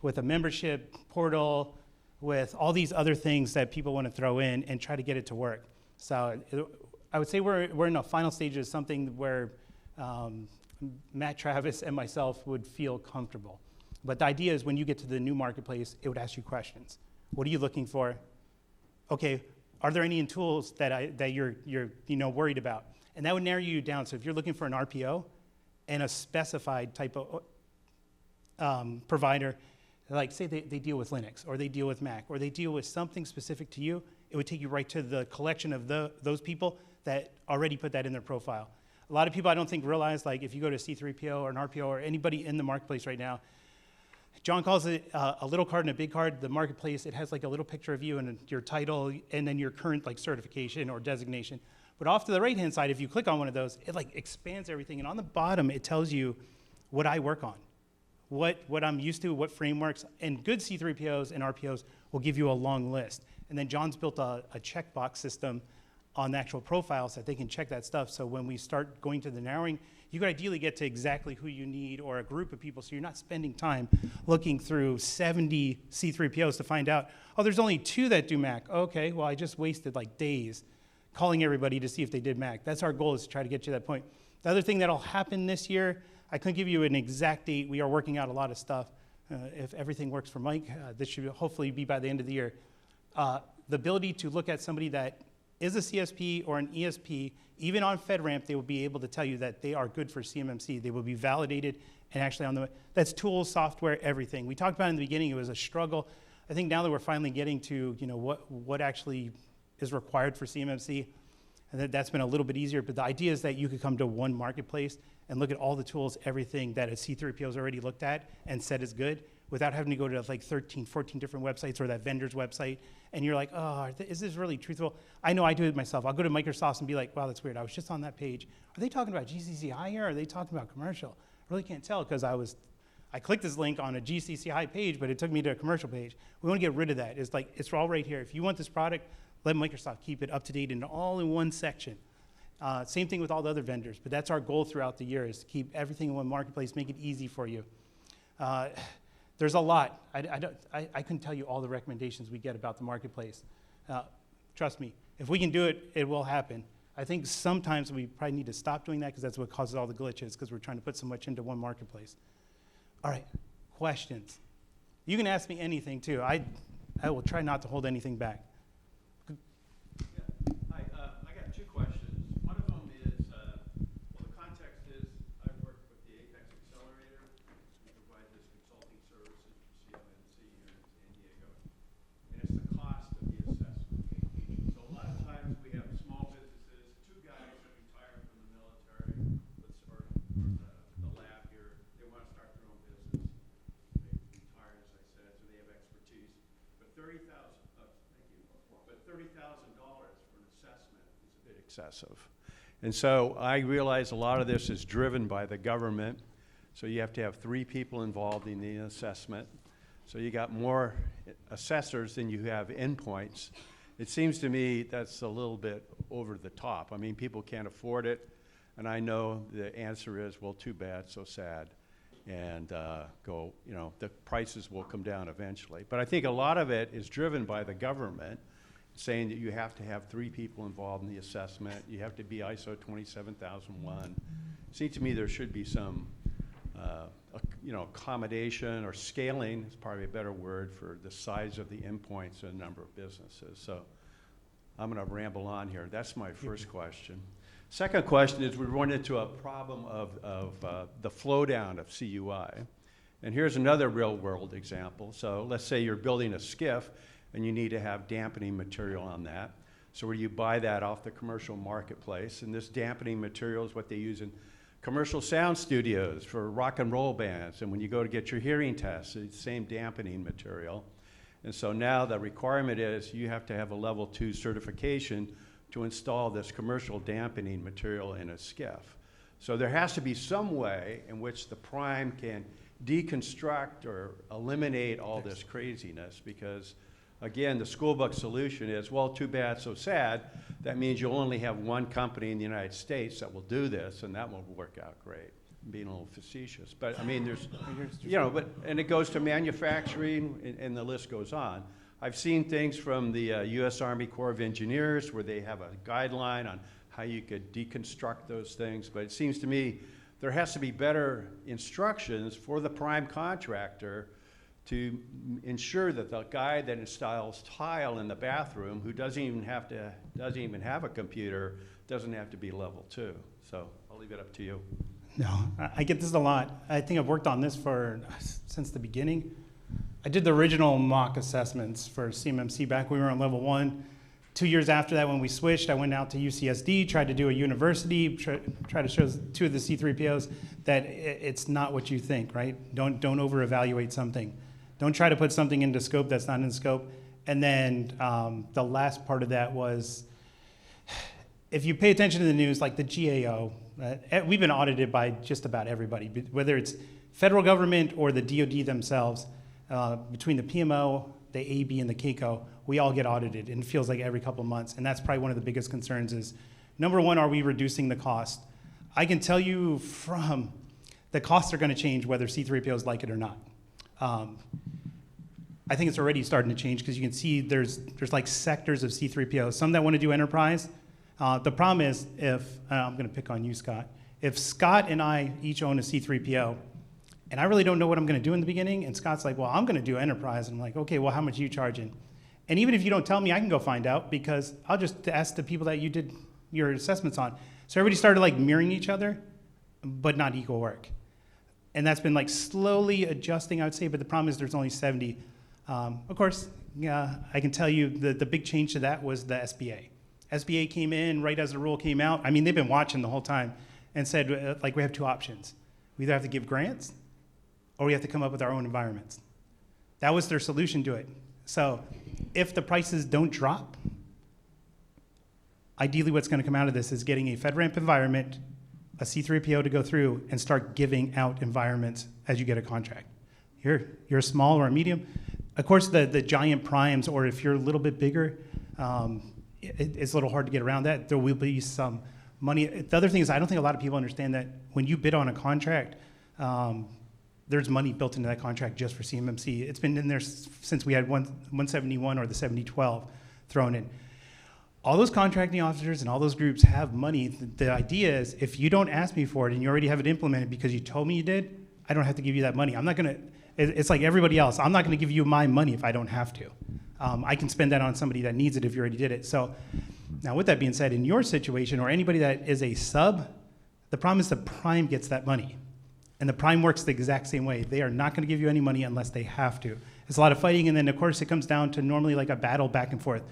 with a membership portal, with all these other things that people want to throw in and try to get it to work. So I would say we're in a final stage of something where Matt Travis and myself would feel comfortable. But the idea is when you get to the new marketplace, it would ask you questions. What are you looking for? Okay, are there any tools that you're worried about? And that would narrow you down. So if you're looking for an RPO and a specified type of provider, like say they deal with Linux or they deal with Mac or they deal with something specific to you, it would take you right to the collection of those people that already put that in their profile. A lot of people I don't think realize, like if you go to C3PO or an RPO or anybody in the marketplace right now, John calls it a little card and a big card. The marketplace, it has like a little picture of you and your title and then your current like certification or designation. But off to the right-hand side, if you click on one of those, it like expands everything. And on the bottom, it tells you what I work on, what I'm used to, what frameworks. And good C3POs and RPOs will give you a long list. And then John's built a checkbox system on the actual profile so that they can check that stuff. So when we start going to the narrowing, you could ideally get to exactly who you need or a group of people, so you're not spending time looking through 70 C3POs to find out, oh, there's only 2 that do Mac. Okay, well, I just wasted like days calling everybody to see if they did Mac. That's our goal, is to try to get you to that point. The other thing that'll happen this year, I couldn't give you an exact date. We are working out a lot of stuff. If everything works for Mike, this should hopefully be by the end of the year. The ability to look at somebody that is a CSP or an ESP, even on FedRAMP, they will be able to tell you that they are good for CMMC. They will be validated and actually on the, that's tools, software, everything. We talked about in the beginning, it was a struggle. I think now that we're finally getting to, what actually is required for CMMC, and that's been a little bit easier, but the idea is that you could come to one marketplace and look at all the tools, everything that a C3PO has already looked at and said is good, without having to go to like 13, 14 different websites or that vendor's website, and you're like, oh, is this really truthful? I know I do it myself. I'll go to Microsoft and be like, wow, that's weird. I was just on that page. Are they talking about GCC High here, or are they talking about commercial? I really can't tell because I clicked this link on a GCC High page, but it took me to a commercial page. We want to get rid of that. It's like, it's all right here. If you want this product, let Microsoft keep it up to date and all in one section. Same thing with all the other vendors, but that's our goal throughout the year, is to keep everything in one marketplace, make it easy for you. There's a lot. I couldn't tell you all the recommendations we get about the marketplace. Trust me, if we can do it, it will happen. I think sometimes we probably need to stop doing that because that's what causes all the glitches, because we're trying to put so much into one marketplace. All right, questions. You can ask me anything too. I will try not to hold anything back. excessive. And so I realize a lot of this is driven by the government. So you have to have 3 people involved in the assessment. So you got more assessors than you have endpoints. It seems to me that's a little bit over the top. I mean, people can't afford it. And I know the answer is, well, too bad, so sad. And the prices will come down eventually. But I think a lot of it is driven by the government saying that you have to have 3 people involved in the assessment. You have to be ISO 27001. It seems to me there should be some accommodation or scaling is probably a better word for the size of the endpoints and number of businesses. So I'm going to ramble on here. That's my first question. Second question is we run into a problem of the flow down of CUI. And here's another real world example. So let's say you're building a skiff and you need to have dampening material on that. So where you buy that off the commercial marketplace, and this dampening material is what they use in commercial sound studios for rock and roll bands. And when you go to get your hearing test, it's the same dampening material. And so now the requirement is you have to have a level 2 certification to install this commercial dampening material in a skiff. So there has to be some way in which the prime can deconstruct or eliminate all this craziness, because again, the school book solution is, well, too bad, so sad. That means you'll only have one company in the United States that will do this, and that will work out great. I'm being a little facetious, but I mean, there's, and it goes to manufacturing, and the list goes on. I've seen things from the U.S. Army Corps of Engineers where they have a guideline on how you could deconstruct those things, but it seems to me there has to be better instructions for the prime contractor to ensure that the guy that installs tile in the bathroom, who doesn't even have a computer, doesn't have to be level 2. So I'll leave it up to you. No, I get this a lot. I think I've worked on this since the beginning. I did the original mock assessments for CMMC back when we were on level 1. 2 years after that, when we switched, I went out to UCSD, tried to do a university, try to show 2 of the C3POs that it's not what you think, right? Don't over-evaluate something. Don't try to put something into scope that's not in scope. And then the last part of that was, if you pay attention to the news, like the GAO, we've been audited by just about everybody, whether it's federal government or the DoD themselves. Between the PMO, the AB, and the CAICO, we all get audited, and it feels like every couple of months. And that's probably one of the biggest concerns is, number one, are we reducing the cost? I can tell you from the costs are going to change whether C3POs like it or not. I think it's already starting to change because you can see there's like sectors of C3POs, some that want to do enterprise. The problem is I'm going to pick on you, Scott. If Scott and I each own a C3PO, and I really don't know what I'm going to do in the beginning, and Scott's like, well, I'm going to do enterprise. And I'm like, okay, well, how much are you charging? And even if you don't tell me, I can go find out, because I'll just ask the people that you did your assessments on. So everybody started like mirroring each other, but not equal work. And that's been like slowly adjusting, I would say, but the problem is there's only 70. Of course, I can tell you the big change to that was the SBA. SBA came in right as the rule came out. I mean, they've been watching the whole time and said, like, we have 2 options. We either have to give grants or we have to come up with our own environments. That was their solution to it. So if the prices don't drop, ideally what's going to come out of this is getting a FedRAMP environment, a C3PO to go through and start giving out environments as you get a contract. You're a small or a medium. Of course, the giant primes, or if you're a little bit bigger, it's a little hard to get around that. There will be some money. The other thing is, I don't think a lot of people understand that when you bid on a contract, there's money built into that contract just for CMMC. It's been in there since we had 171 or the 7012 thrown in. All those contracting officers and all those groups have money. The idea is, if you don't ask me for it and you already have it implemented because you told me you did, I don't have to give you that money. I'm not going to, it's like everybody else. I'm not going to give you my money if I don't have to. I can spend that on somebody that needs it if you already did it. So now with that being said, in your situation or anybody that is a sub, the problem is the prime gets that money. And the prime works the exact same way. They are not going to give you any money unless they have to. It's a lot of fighting, and then of course it comes down to normally like a battle back and forth.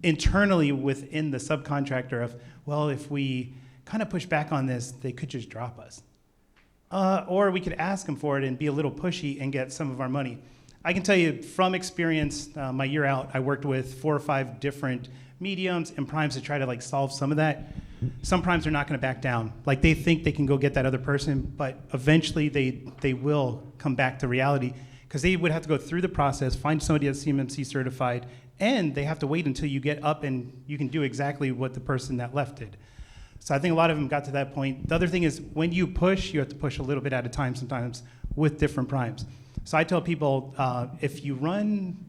Internally within the subcontractor of, well, if we kind of push back on this, they could just drop us. Or we could ask them for it and be a little pushy and get some of our money. I can tell you from experience, my year out, I worked with 4 or 5 different mediums and primes to try to like solve some of that. Some primes are not going to back down. Like they think they can go get that other person, but eventually they will come back to reality because they would have to go through the process, find somebody that's CMMC certified, and they have to wait until you get up and you can do exactly what the person that left did. So I think a lot of them got to that point. The other thing is when you push, you have to push a little bit at a time sometimes with different primes. So I tell people, if you run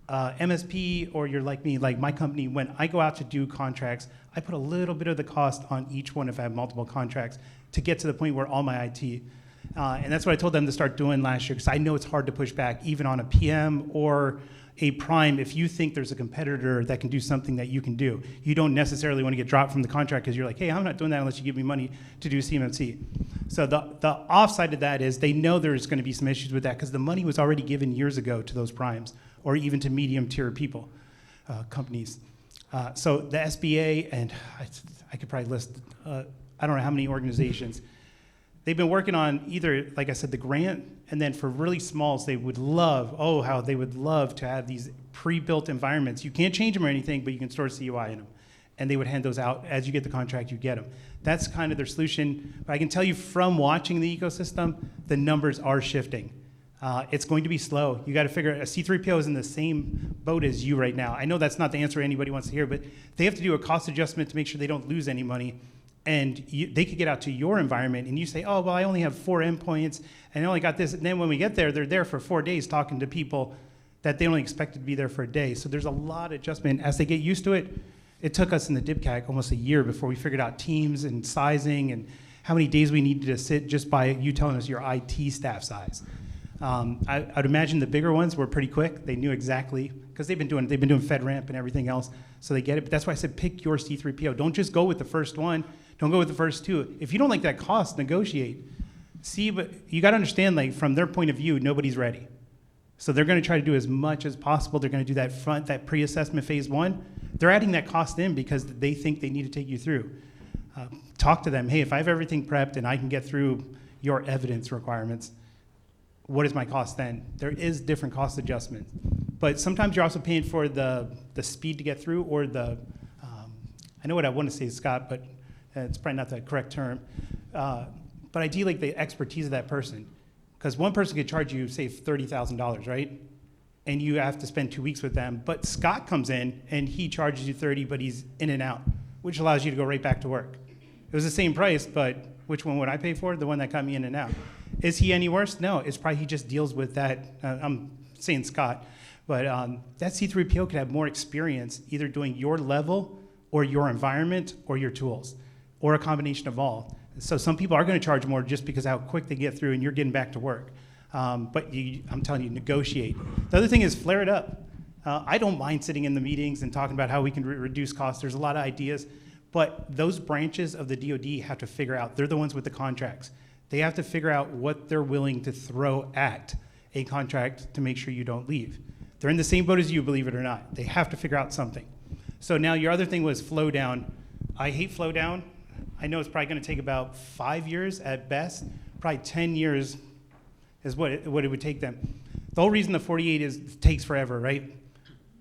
MSP or you're like me, like my company, when I go out to do contracts, I put a little bit of the cost on each one if I have multiple contracts to get to the point where all my IT. And that's what I told them to start doing last year because I know it's hard to push back even on a PM or a prime if you think there's a competitor that can do something that you can do. You don't necessarily want to get dropped from the contract because you're like, hey, I'm not doing that unless you give me money to do CMMC. So the offside of that is they know there's going to be some issues with that because the money was already given years ago to those primes or even to medium tier people, companies. So the SBA, and I could probably list, I don't know how many organizations, they've been working on either, like I said, the grant, and then for really smalls, they would love, how they would love to have these pre-built environments. You can't change them or anything, but you can store CUI in them. And they would hand those out. As you get the contract, you get them. That's kind of their solution. But I can tell you from watching the ecosystem, the numbers are shifting. It's going to be slow. You got to figure a C3PO is in the same boat as you right now. I know that's not the answer anybody wants to hear, but they have to do a cost adjustment to make sure they don't lose any money. And they could get out to your environment and you say, oh, well, I only have 4 endpoints and I only got this. And then when we get there, they're there for 4 days talking to people that they only expected to be there for a day. So there's a lot of adjustment. As they get used to it, it took us in the DIBCAC almost a year before we figured out teams and sizing and how many days we needed to sit just by you telling us your IT staff size. I'd imagine the bigger ones were pretty quick. They knew exactly, because they've been doing FedRAMP and everything else, so they get it. But that's why I said pick your C3PO. Don't just go with the first one. Don't go with the first 2. If you don't like that cost, negotiate. See, but you got to understand, like from their point of view, nobody's ready. So they're going to try to do as much as possible. They're going to do that pre-assessment phase 1. They're adding that cost in because they think they need to take you through. Talk to them. Hey, if I have everything prepped and I can get through your evidence requirements, what is my cost then? There is different cost adjustments. But sometimes you're also paying for the speed to get through or I know what I want to say, Scott, but it's probably not the correct term. But ideally, like the expertise of that person. Because one person could charge you, say, $30,000, right? And you have to spend 2 weeks with them. But Scott comes in and he charges you 30, but he's in and out, which allows you to go right back to work. It was the same price, but which one would I pay for? The one that got me in and out. Is he any worse? No, it's probably he just deals with that. I'm saying Scott, but that C3PO could have more experience either doing your level or your environment or your tools or a combination of all. So some people are going to charge more just because of how quick they get through and you're getting back to work. But I'm telling you, negotiate. The other thing is flare it up. I don't mind sitting in the meetings and talking about how we can reduce costs. There's a lot of ideas, but those branches of the DoD have to figure out, they're the ones with the contracts. They have to figure out what they're willing to throw at a contract to make sure you don't leave. They're in the same boat as you, believe it or not. They have to figure out something. So now your other thing was flow down. I hate flow down. I know it's probably going to take about 5 years at best. Probably 10 years is what it would take them. The whole reason the 48 takes forever, right,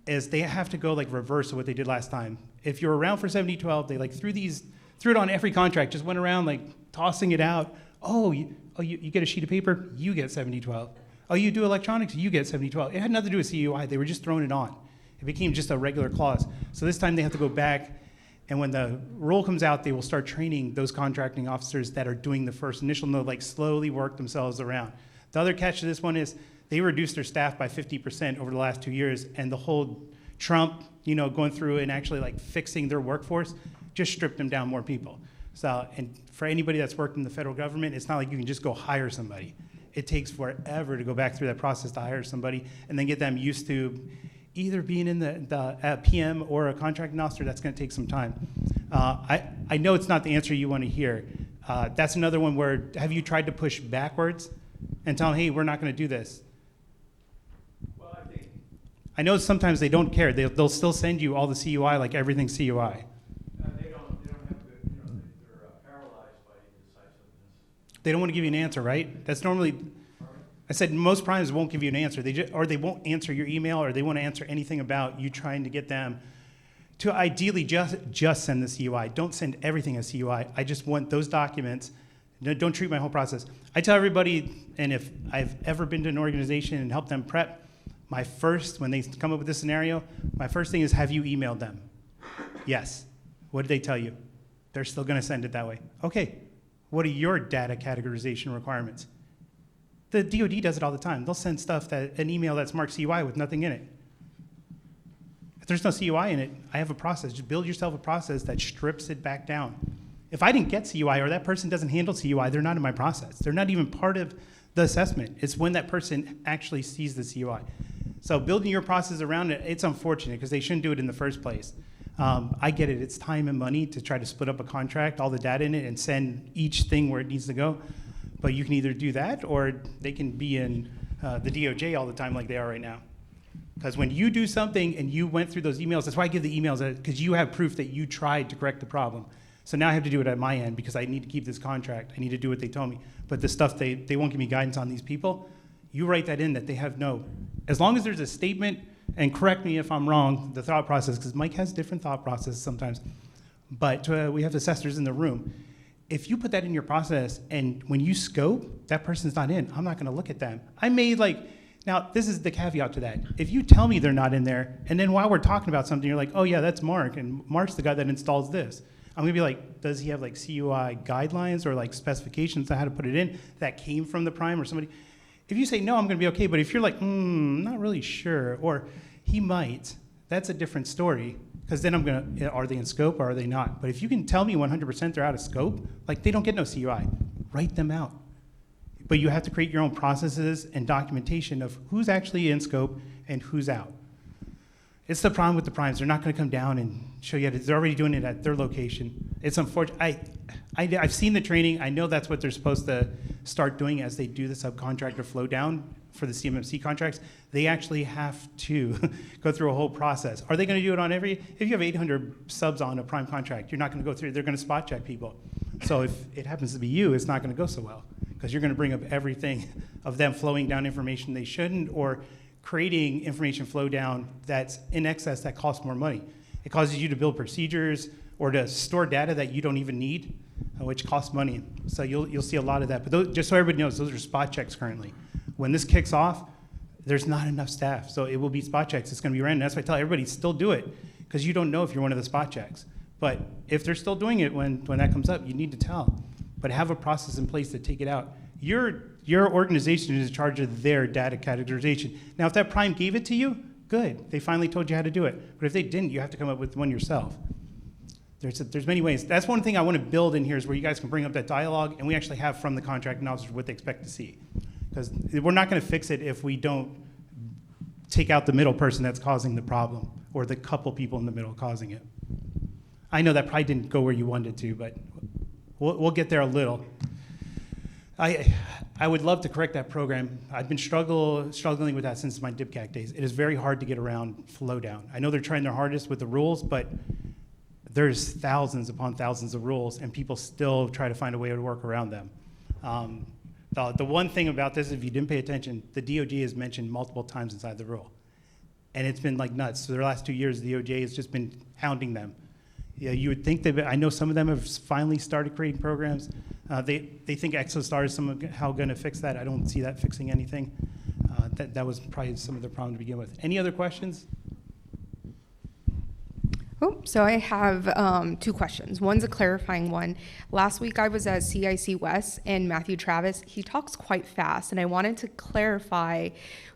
is they have to go like reverse of what they did last time. If you're around for 7012, they like threw it on every contract, just went around like tossing it out. You get a sheet of paper, you get 7012. Oh, you do electronics, you get 7012. It had nothing to do with CUI. They were just throwing it on. It became just a regular clause. So this time they have to go back, and when the rule comes out, they will start training those contracting officers that are doing the first initial node, like slowly work themselves around. The other catch to this one is they reduced their staff by 50% over the last 2 years, and the whole Trump, going through and actually like fixing their workforce just stripped them down more people. So, and for anybody that's worked in the federal government, it's not like you can just go hire somebody. It takes forever to go back through that process to hire somebody and then get them used to either being in the PM or a contracting officer. That's going to take some time. I know it's not the answer you want to hear. That's another one where, have you tried to push backwards and tell them, hey, we're not going to do this? Well, I know sometimes they don't care. They'll still send you all the CUI, like everything's CUI. They don't want to give you an answer, right? That's normally, I said most primes won't give you an answer. Or they won't answer your email, or they won't answer anything about you trying to get them to ideally just send the CUI. Don't send everything as CUI. I just want those documents. Don't treat my whole process. I tell everybody, and if I've ever been to an organization and helped them prep, when they come up with this scenario, my first thing is, have you emailed them? Yes. What did they tell you? They're still going to send it that way. Okay. What are your data categorization requirements? The DoD does it all the time. They'll send an email that's marked CUI with nothing in it. If there's no CUI in it, I have a process. Just build yourself a process that strips it back down. If I didn't get CUI, or that person doesn't handle CUI, they're not in my process. They're not even part of the assessment. It's when that person actually sees the CUI. So building your process around it, it's unfortunate because they shouldn't do it in the first place. I get it. It's time and money to try to split up a contract, all the data in it, and send each thing where it needs to go. But you can either do that, or they can be in the DOJ all the time like they are right now. Because when you do something and you went through those emails, that's why I give the emails, because you have proof that you tried to correct the problem. So now I have to do it at my end because I need to keep this contract. I need to do what they told me. But the stuff they won't give me guidance on these people, you write that in that they have as long as there's a statement, and correct me if I'm wrong, the thought process, because Mike has different thought processes sometimes, but we have assessors in the room. If you put that in your process and when you scope, that person's not in, I'm not gonna look at them. Now this is the caveat to that. If you tell me they're not in there, and then while we're talking about something, you're like, oh yeah, that's Mark, and Mark's the guy that installs this. I'm gonna be like, does he have like CUI guidelines or like specifications on how to put it in that came from the prime or somebody? If you say no, I'm gonna be okay, but if you're like, not really sure, or he might, that's a different story, because then are they in scope or are they not? But if you can tell me 100% they're out of scope, like they don't get no CUI, write them out. But you have to create your own processes and documentation of who's actually in scope and who's out. It's the problem with the primes. They're not gonna come down and show you, they're already doing it at their location. It's unfortunate. I've seen the training. I know that's what they're supposed to start doing as they do the subcontractor flow down for the CMMC contracts. They actually have to go through a whole process. Are they gonna do it on if you have 800 subs on a prime contract, you're not gonna go through, they're gonna spot check people. So if it happens to be you, it's not gonna go so well, because you're gonna bring up everything of them flowing down information they shouldn't, or creating information flow down that's in excess that costs more money. It causes you to build procedures or to store data that you don't even need, which costs money. So you'll see a lot of that. But just so everybody knows, those are spot checks currently. When this kicks off, there's not enough staff. So it will be spot checks. It's going to be random. That's why I tell everybody, still do it, because you don't know if you're one of the spot checks. But if they're still doing it when that comes up, you need to tell. But have a process in place to take it out. Your organization is in charge of their data categorization. Now, if that prime gave it to you, good. They finally told you how to do it. But if they didn't, you have to come up with one yourself. There's many ways. That's one thing I want to build in here, is where you guys can bring up that dialogue, and we actually have from the contracting officers what they expect to see. Because we're not going to fix it if we don't take out the middle person that's causing the problem, or the couple people in the middle causing it. I know that probably didn't go where you wanted to, but we'll get there a little. I would love to correct that program. I've been struggling with that since my DIPCAC days. It is very hard to get around flow down. I know they're trying their hardest with the rules, but there's thousands upon thousands of rules, and people still try to find a way to work around them. The one thing about this, if you didn't pay attention, the DOJ is mentioned multiple times inside the rule. And it's been like nuts. So the last 2 years, the DOJ has just been hounding them. Yeah, you would think I know some of them have finally started creating programs. They think ExoStar is somehow going to fix that. I don't see that fixing anything. That was probably some of the problem to begin with. Any other questions? Oh, so I have 2 questions. One's a clarifying one. Last week I was at CIC West, and Matthew Travis, he talks quite fast, and I wanted to clarify,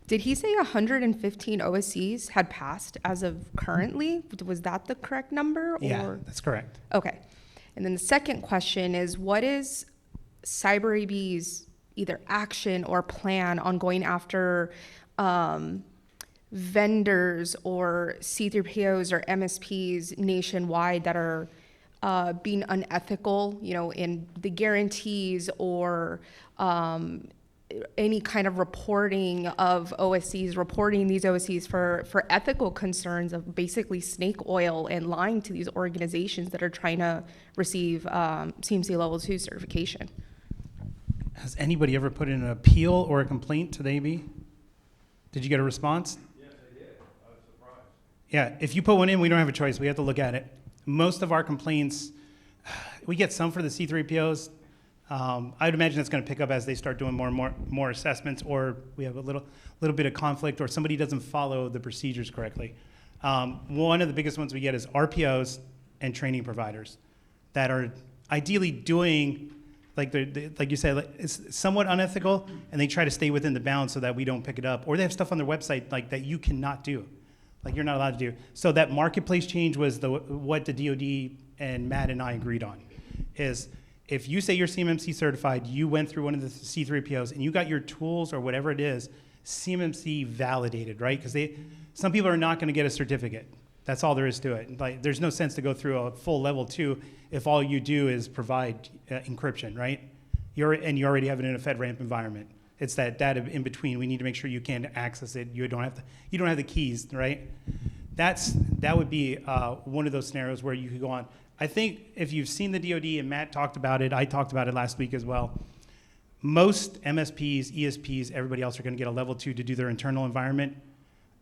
did he say 115 OSCs had passed as of currently? Was that the correct number? Or? Yeah, that's correct. Okay. And then the second question is, what is CyberAB's either action or plan on going after vendors or C3POs or MSPs nationwide that are being unethical, in the guarantees or any kind of reporting of OSCs, reporting these OSCs for ethical concerns of basically snake oil and lying to these organizations that are trying to receive CMC Level 2 certification? Has anybody ever put in an appeal or a complaint to the AB? Did you get a response? Yes, I did. I was surprised. Yeah, if you put one in, we don't have a choice. We have to look at it. Most of our complaints, we get some for the C3POs. I would imagine it's going to pick up as they start doing more and more assessments, or we have a little bit of conflict, or somebody doesn't follow the procedures correctly. One of the biggest ones we get is RPOs and training providers that are ideally doing, like you said, like, it's somewhat unethical, and they try to stay within the bounds so that we don't pick it up. Or they have stuff on their website like that you cannot do, like you're not allowed to do. So that marketplace change was what the DoD and Matt and I agreed on, is if you say you're CMMC certified, you went through one of the C3POs and you got your tools or whatever it is, CMMC validated, right? Because some people are not going to get a certificate. That's all there is to it. Like, there's no sense to go through a full level 2 if all you do is provide encryption, right? You already have it in a FedRAMP environment. It's that data in between. We need to make sure you can access it. You don't have the keys, right? That would be one of those scenarios where you could go on. I think if you've seen the DoD, and Matt talked about it, I talked about it last week as well, most MSPs, ESPs, everybody else are going to get a level 2 to do their internal environment.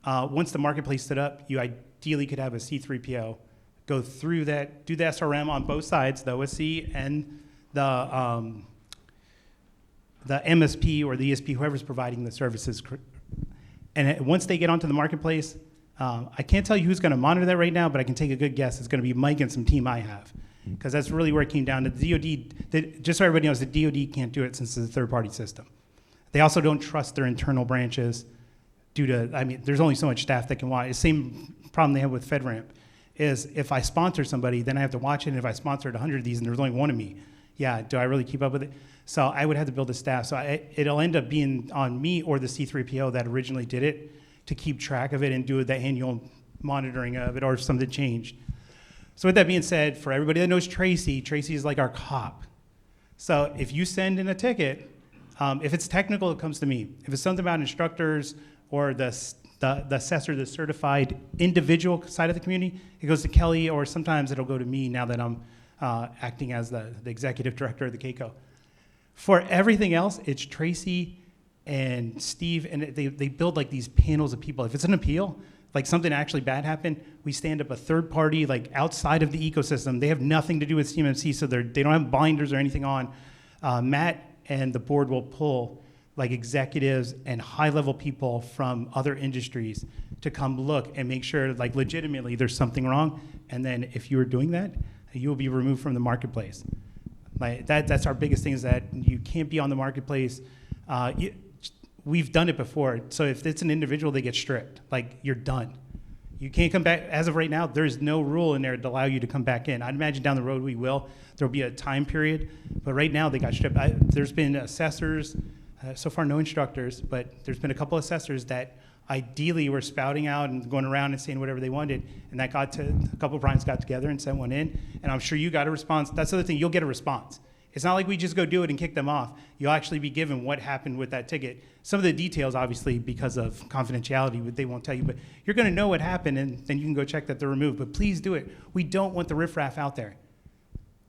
Once the marketplace stood up, you ideally could have a C3PO go through that, do the SRM on both sides, the OSC and the MSP or the ESP, whoever's providing the services. And once they get onto the marketplace, I can't tell you who's going to monitor that right now, but I can take a good guess. It's going to be Mike and some team I have, because that's really where it came down to. The DoD, just so everybody knows, the DoD can't do it since it's a third-party system. They also don't trust their internal branches due to, there's only so much staff that can watch. The same problem they have with FedRAMP is if I sponsor somebody, then I have to watch it, and if I sponsored 100 of these and there's only one of me, do I really keep up with it? So I would have to build a staff. So it'll end up being on me or the C3PO that originally did it to keep track of it and do the annual monitoring of it, or if something changed. So with that being said, for everybody that knows Tracy is like our cop. So if you send in a ticket, if it's technical, it comes to me. If it's something about instructors or the assessor, the certified individual side of the community, it goes to Kelly, or sometimes it'll go to me now that I'm acting as the executive director of the CAICO. For everything else, it's Tracy and Steve, and they build like these panels of people. If it's an appeal, like something actually bad happened, we stand up a third party, like outside of the ecosystem. They have nothing to do with CMMC, so they don't have binders or anything on. Matt and the board will pull like executives and high-level people from other industries to come look and make sure, like, legitimately there's something wrong. And then if you are doing that, you will be removed from the marketplace. Like that's our biggest thing, is that you can't be on the marketplace. We've done it before. So if it's an individual, they get stripped. Like, you're done. You can't come back. As of right now, there's no rule in there to allow you to come back in. I'd imagine down the road we will. There'll be a time period. But right now, they got stripped. There's been assessors, so far no instructors, but there's been a couple assessors that ideally were spouting out and going around and saying whatever they wanted. And that got to, a couple of Brian's got together and sent one in. And I'm sure you got a response. That's the other thing. You'll get a response. It's not like we just go do it and kick them off. You'll actually be given what happened with that ticket. Some of the details, obviously, because of confidentiality, they won't tell you, but you're going to know what happened, and then you can go check that they're removed. But please do it. We don't want the riffraff out there.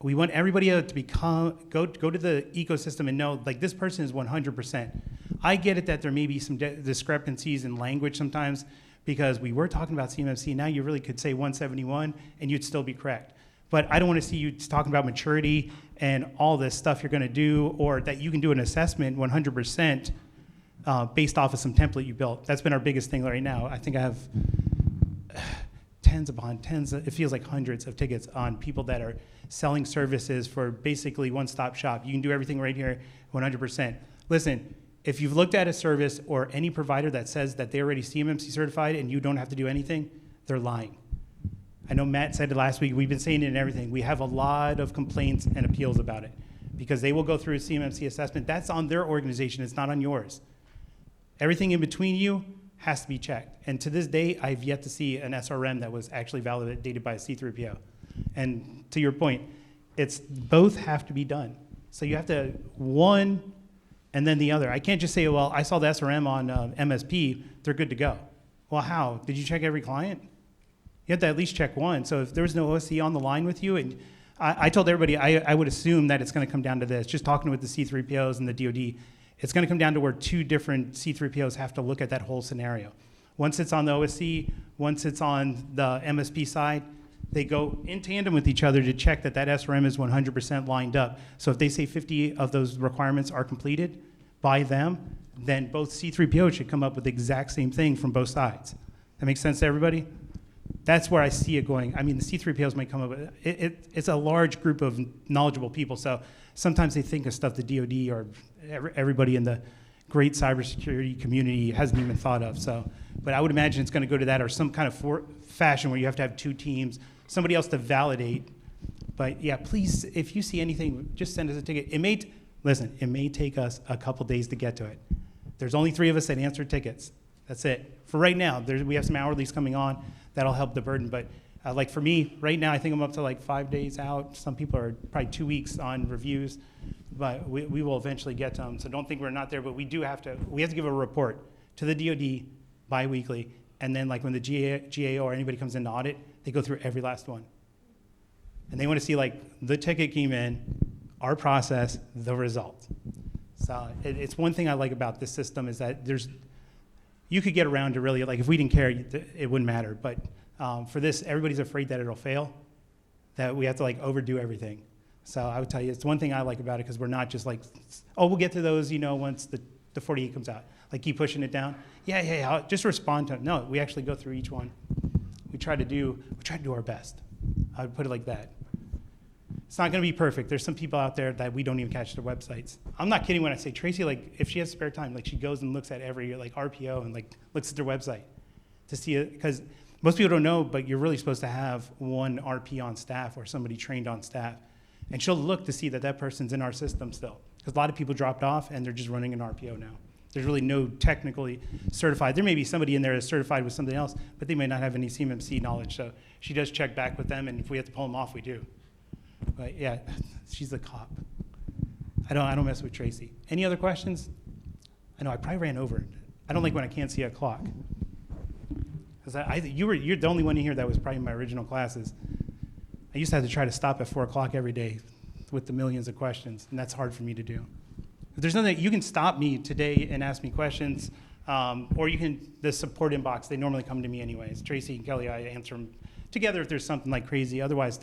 We want everybody to go to the ecosystem and know, like, this person is 100%. I get it that there may be some discrepancies in language sometimes, because we were talking about CMMC. Now you really could say 171, and you'd still be correct. But I don't want to see you talking about maturity and all this stuff you're going to do, or that you can do an assessment 100% based off of some template you built. That's been our biggest thing right now. I think I have tens upon tens, it feels like hundreds of tickets on people that are selling services for basically one-stop shop. You can do everything right here 100%. Listen, if you've looked at a service or any provider that says that they're already CMMC certified and you don't have to do anything, they're lying. I know Matt said it last week, we've been saying it and everything. We have a lot of complaints and appeals about it, because they will go through a CMMC assessment. That's on their organization, it's not on yours. Everything in between you has to be checked. And to this day, I've yet to see an SRM that was actually validated by a C3PO. And to your point, it's both have to be done. So you have to, one and then the other. I can't just say, well, I saw the SRM on MSP, they're good to go. Well, how? Did you check every client? You have to at least check one. So if there was no OSC on the line with you, and I told everybody I would assume that it's going to come down to this. Just talking with the C3POs and the DoD, it's going to come down to where two different C3POs have to look at that whole scenario. Once it's on the OSC, once it's on the MSP side, they go in tandem with each other to check that that SRM is 100% lined up. So if they say 50 of those requirements are completed by them, then both C3POs should come up with the exact same thing from both sides. That makes sense to everybody? That's where I see it going. I mean, the C3POs might come up with it's a large group of knowledgeable people, so sometimes they think of stuff the DoD or everybody in the great cybersecurity community hasn't even thought of. So, but I would imagine it's going to go to that or some kind of fashion where you have to have two teams, somebody else to validate. But yeah, please, if you see anything, just send us a ticket. It may take us a couple days to get to it. There's only 3 of us that answer tickets. That's it. For right now, we have some hourlies coming on. That'll help the burden. But like for me, right now, I think I'm up to like 5 days out. Some people are probably 2 weeks on reviews. But we will eventually get to them. So don't think we're not there. But we have to give a report to the DoD biweekly. And then like when the GAO or anybody comes in to audit, they go through every last one. And they want to see like the ticket came in, our process, the result. So it's one thing I like about this system is that you could get around to really, like if we didn't care, it wouldn't matter. But for this, everybody's afraid that it'll fail, that we have to like overdo everything. So I would tell you, it's one thing I like about it because we're not just like, oh, we'll get to those, once the 48 comes out. Like keep pushing it down. Yeah, I'll just respond to it. No, we actually go through each one. We try to do our best. I would put it like that. It's not going to be perfect. There's some people out there that we don't even catch their websites. I'm not kidding when I say Tracy, like if she has spare time, like she goes and looks at every like RPO and like looks at their website to see it, because most people don't know, but you're really supposed to have one RP on staff or somebody trained on staff. And she'll look to see that that person's in our system still. Because a lot of people dropped off and they're just running an RPO now. There's really no technically certified. There may be somebody in there that's certified with something else, but they may not have any CMMC knowledge. So she does check back with them, and if we have to pull them off, we do. But yeah, she's a cop. I don't mess with Tracy. Any other questions? I know I probably ran over. I don't like when I can't see a clock. Because you're the only one in here that was probably in my original classes. I used to have to try to stop at 4 o'clock every day with the millions of questions, and that's hard for me to do. If there's nothing, you can stop me today and ask me questions, or you can, the support inbox, they normally come to me anyways. Tracy and Kelly, I answer them together if there's something like crazy. Otherwise,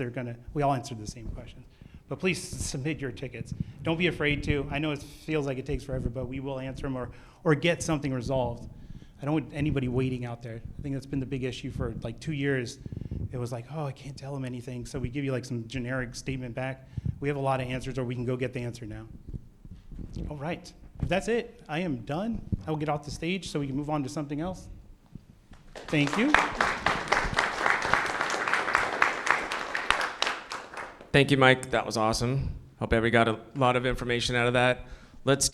we all answer the same questions. But please submit your tickets. Don't be afraid to. I know it feels like it takes forever, but we will answer them or get something resolved. I don't want anybody waiting out there. I think that's been the big issue for like 2 years. It was like, oh, I can't tell them anything. So we give you like some generic statement back. We have a lot of answers, or we can go get the answer now. All right. If that's it, I am done. I will get off the stage so we can move on to something else. Thank you. Thank you, Mike. That was awesome. Hope everybody got a lot of information out of that. Let's